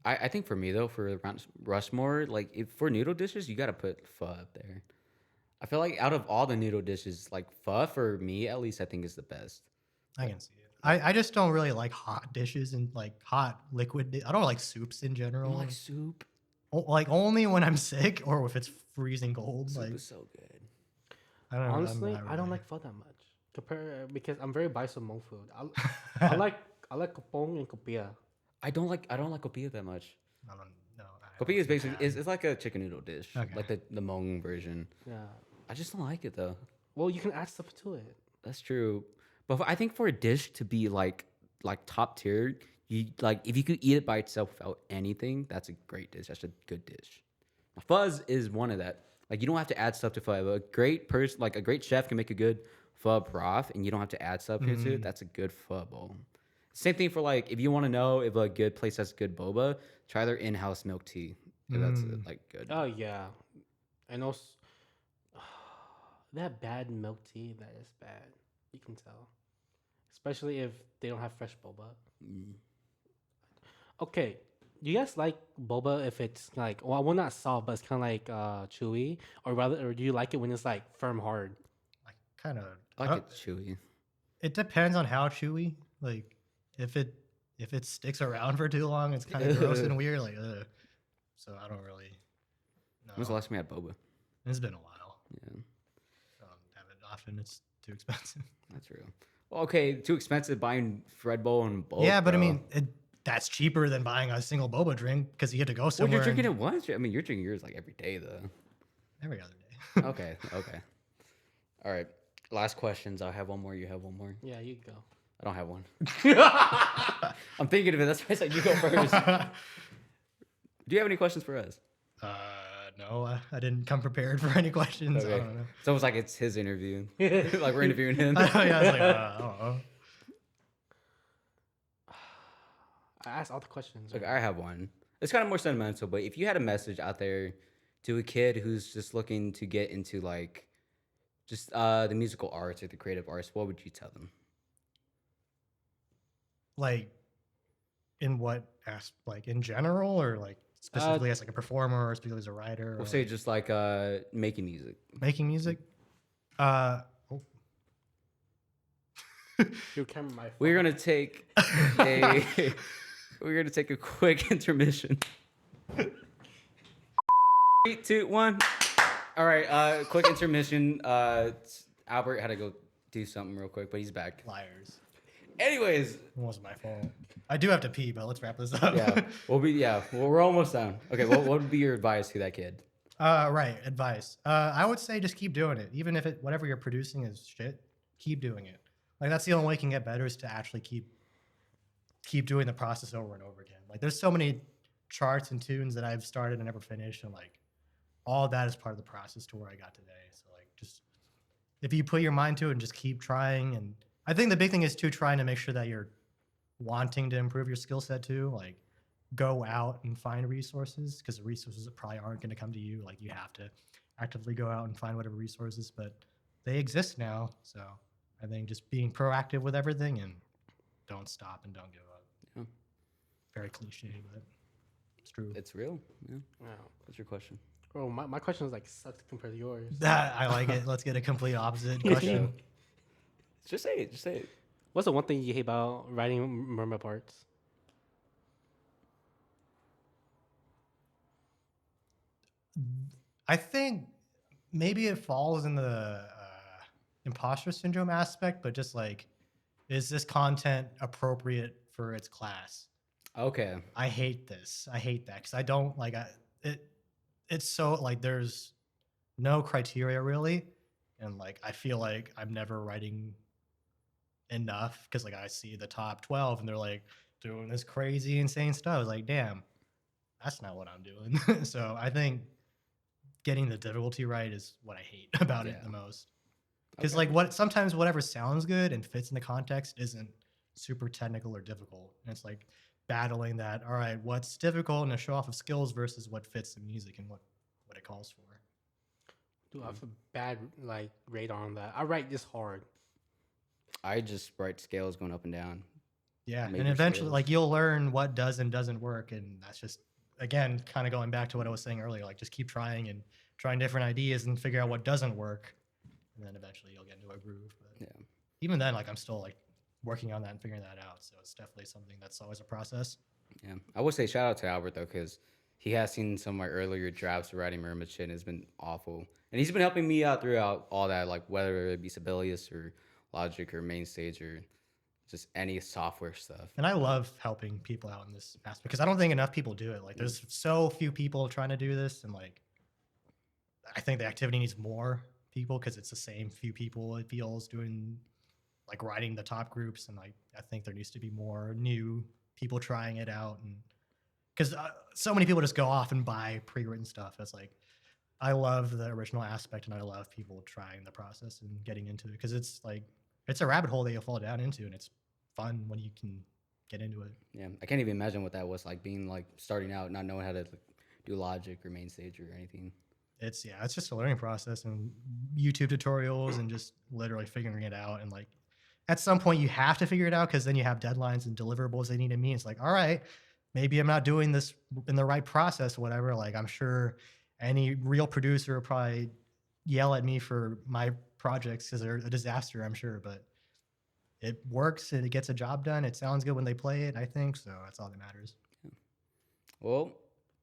I think for me though, for Mount Rushmore, like if for noodle dishes, you gotta put pho up there. I feel like out of all the noodle dishes, like pho for me at least, I think is the best.
I can see it. I just don't really like hot dishes and like hot liquid. I don't like soups in
I
general.
don't like soup.
Like only when I'm sick or if it's freezing cold.
Soup
Like
is so good.
I don't know.
Honestly, I don't like pho that much. Because I'm very biased with Hmong food. I like kopong and kopia.
I don't like copia that much.
I don't know.
Copia is basically it's like a chicken noodle dish,
Okay.
like the Hmong version.
Yeah.
I just don't like it though.
Well, you can add stuff to it.
That's true, but I think for a dish to be like top tier, you like if you could eat it by itself without anything, that's a great dish. That's a good dish. Fuzz is one of that. Like you don't have to add stuff to pho. A great person, like a great chef, can make a good pho broth, and you don't have to add stuff to it. That's a good pho bowl. Same thing for like if you want to know if a good place has good boba, try their in-house milk tea. If that's like good.
Oh yeah, and also that bad milk tea that is bad. You can tell, especially if they don't have fresh boba. Okay, do you guys like boba if it's like well not soft, but it's kind of like chewy, or do you like it when it's like firm hard?
Like kind of.
I like it chewy.
It depends on how chewy. Like if it sticks around for too long, it's kind of gross and weird. Like ugh. So I don't really. No,
When was the last time you had boba?
it's been a while.
Yeah,
I don't have it often. It's too expensive.
that's real. Well, okay, too expensive buying Red Bull and bulk.
Yeah, but I
bro.
mean, that's cheaper than buying a single boba drink because you get to go
Well,
somewhere.
you're drinking it once. I mean, you're drinking yours like every day, though.
every other day.
Okay, okay. All right. Last questions. I have one more. You have one more.
Yeah, you go.
I don't have one. I'm thinking of it. That's why I said you go first. Do you have any questions for us?
No, I didn't come prepared for any questions. I
Okay.
don't know.
It's almost like it's his interview. Like we're interviewing him.
Yeah, I was like, I don't know.
I asked all the questions.
Like
right?
I have one. It's kind of more sentimental, but if you had a message out there to a kid who's just looking to get into like just the musical arts or the creative arts, what would you tell them?
Like in what like in general, or like specifically as like a performer, or specifically as a writer, or
We'll say
like
just like making music.
making music. Oh,
Your camera, my
We're
phone.
gonna take a we're gonna take a quick intermission. 3, 2, 1. All right, quick intermission. Albert had to go do something real quick, but he's back.
liars.
Anyways,
It wasn't my fault. I do have to pee, but let's wrap this up.
we're almost done. Okay, what would be your advice to that kid?
Right. Advice. I would say just keep doing it. Even if whatever you're producing is shit, keep doing it. Like that's the only way you can get better is to actually keep doing the process over and over again. Like there's so many charts and tunes that I've started and never finished, and like all that is part of the process to where I got today. So like just if you put your mind to it and just keep trying, and I think the big thing is too trying to make sure that you're wanting to improve your skill set too. Like go out and find resources, because the resources probably aren't going to come to you. Like you have to actively go out and find whatever resources, but they exist now. So I think just being proactive with everything and don't stop and don't give up.
Yeah.
Very cliche, but it's true.
It's real. Yeah.
Wow.
What's your question?
Bro, my question is like sucks compared to yours.
I like it. Let's get a complete opposite question.
Just say it. Just say it.
What's the one thing you hate about writing murmur parts?
I think maybe it falls in the imposter syndrome aspect, but just like, is this content appropriate for its class?
Okay.
I hate this. I hate that because I don't like it. It's so like there's no criteria really, and like I feel like I'm never writing enough because like I see the top 12 and they're like doing this crazy insane stuff. I was like, damn, that's not what I'm doing. So I think getting the difficulty right is what I hate about it
Yeah.
the most. Because
Okay.
like sometimes whatever sounds good and fits in the context isn't super technical or difficult. And it's like battling that, all right, what's difficult and a show off of skills versus what fits the music and what it calls for.
Dude, I have a bad like radar on that. I write this hard.
I just write scales going up and down.
Yeah.
Major
And eventually
scales.
like you'll learn what does and doesn't work. And that's just again kind of going back to what I was saying earlier. Like just keep trying and trying different ideas and figure out what doesn't work. And then eventually you'll get into a groove. But
Yeah.
even then, like I'm still like working on that and figuring that out. So it's definitely something that's always a process.
Yeah. I would say shout out to Albert though, because he has seen some of my earlier drafts of writing Mermaid shit and it's been awful. And he's been helping me out throughout all that, like whether it be Sibelius or Logic or Mainstage or just any software stuff.
And I love helping people out in this aspect because I don't think enough people do it. Like there's so few people trying to do this, and like I think the activity needs more people because it's the same few people it feels doing like writing the top groups, and like I think there needs to be more new people trying it out, and because so many people just go off and buy pre-written stuff. It's like I love the original aspect, and I love people trying the process and getting into it because it's like it's a rabbit hole that you'll fall down into, and it's fun when you can get into it.
Yeah. I can't even imagine what that was like being like starting out, not knowing how to like, do Logic or Mainstage or anything.
It's just a learning process and YouTube tutorials and just literally figuring it out. And like at some point you have to figure it out because then you have deadlines and deliverables they need to meet. It's like, all right, maybe I'm not doing this in the right process or whatever. Like I'm sure any real producer will probably yell at me for my projects because they're a disaster, I'm sure, but it works and it gets a job done. It sounds good when they play it, I think. So that's all that matters.
Well,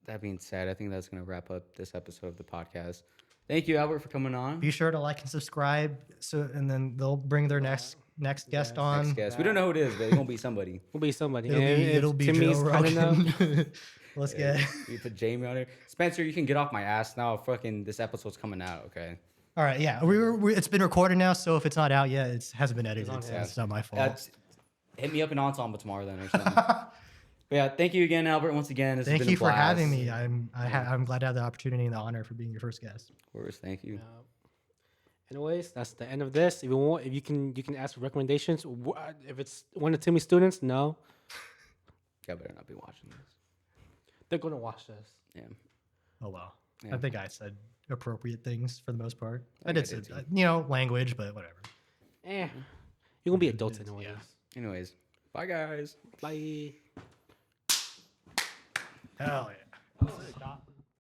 that being said, I think that's going to wrap up this episode of the podcast. Thank you, Albert, for coming on.
Be sure to like and subscribe. So, and then they'll bring their next guest on.
Next guest. We don't know who it is, but it's going to be somebody.
Will be somebody.
It'll
And
be,
if
it'll be
Timmy's
Joe
kind enough,
Rogan. Let's
Yeah,
get.
you put Jamie on there. Spencer, you can get off my ass now. Fucking this episode's coming out, okay?
All right, yeah, it's been recorded now, so if it's not out yet, it hasn't been edited.
on
It's,
him.
it's not my fault.
Hit me up in Ensemble tomorrow then or something. But yeah, thank you again, Albert, once again. This has
Thank
been a
you for having
blast.
me. I'm glad to have the opportunity and the honor for being your first guest.
Of course, thank you.
anyways, that's the end of this. If you want, if you can ask for recommendations. If it's one of Timmy's students, no.
Y'all better not be watching this.
They're gonna watch this.
Yeah.
Oh well.
Yeah.
I think I said appropriate things for the most part. I
think
did
I
say,
did too.
language, but whatever.
You're gonna be adults anyways.
Yeah.
Anyways, bye guys.
Bye.
Hell yeah.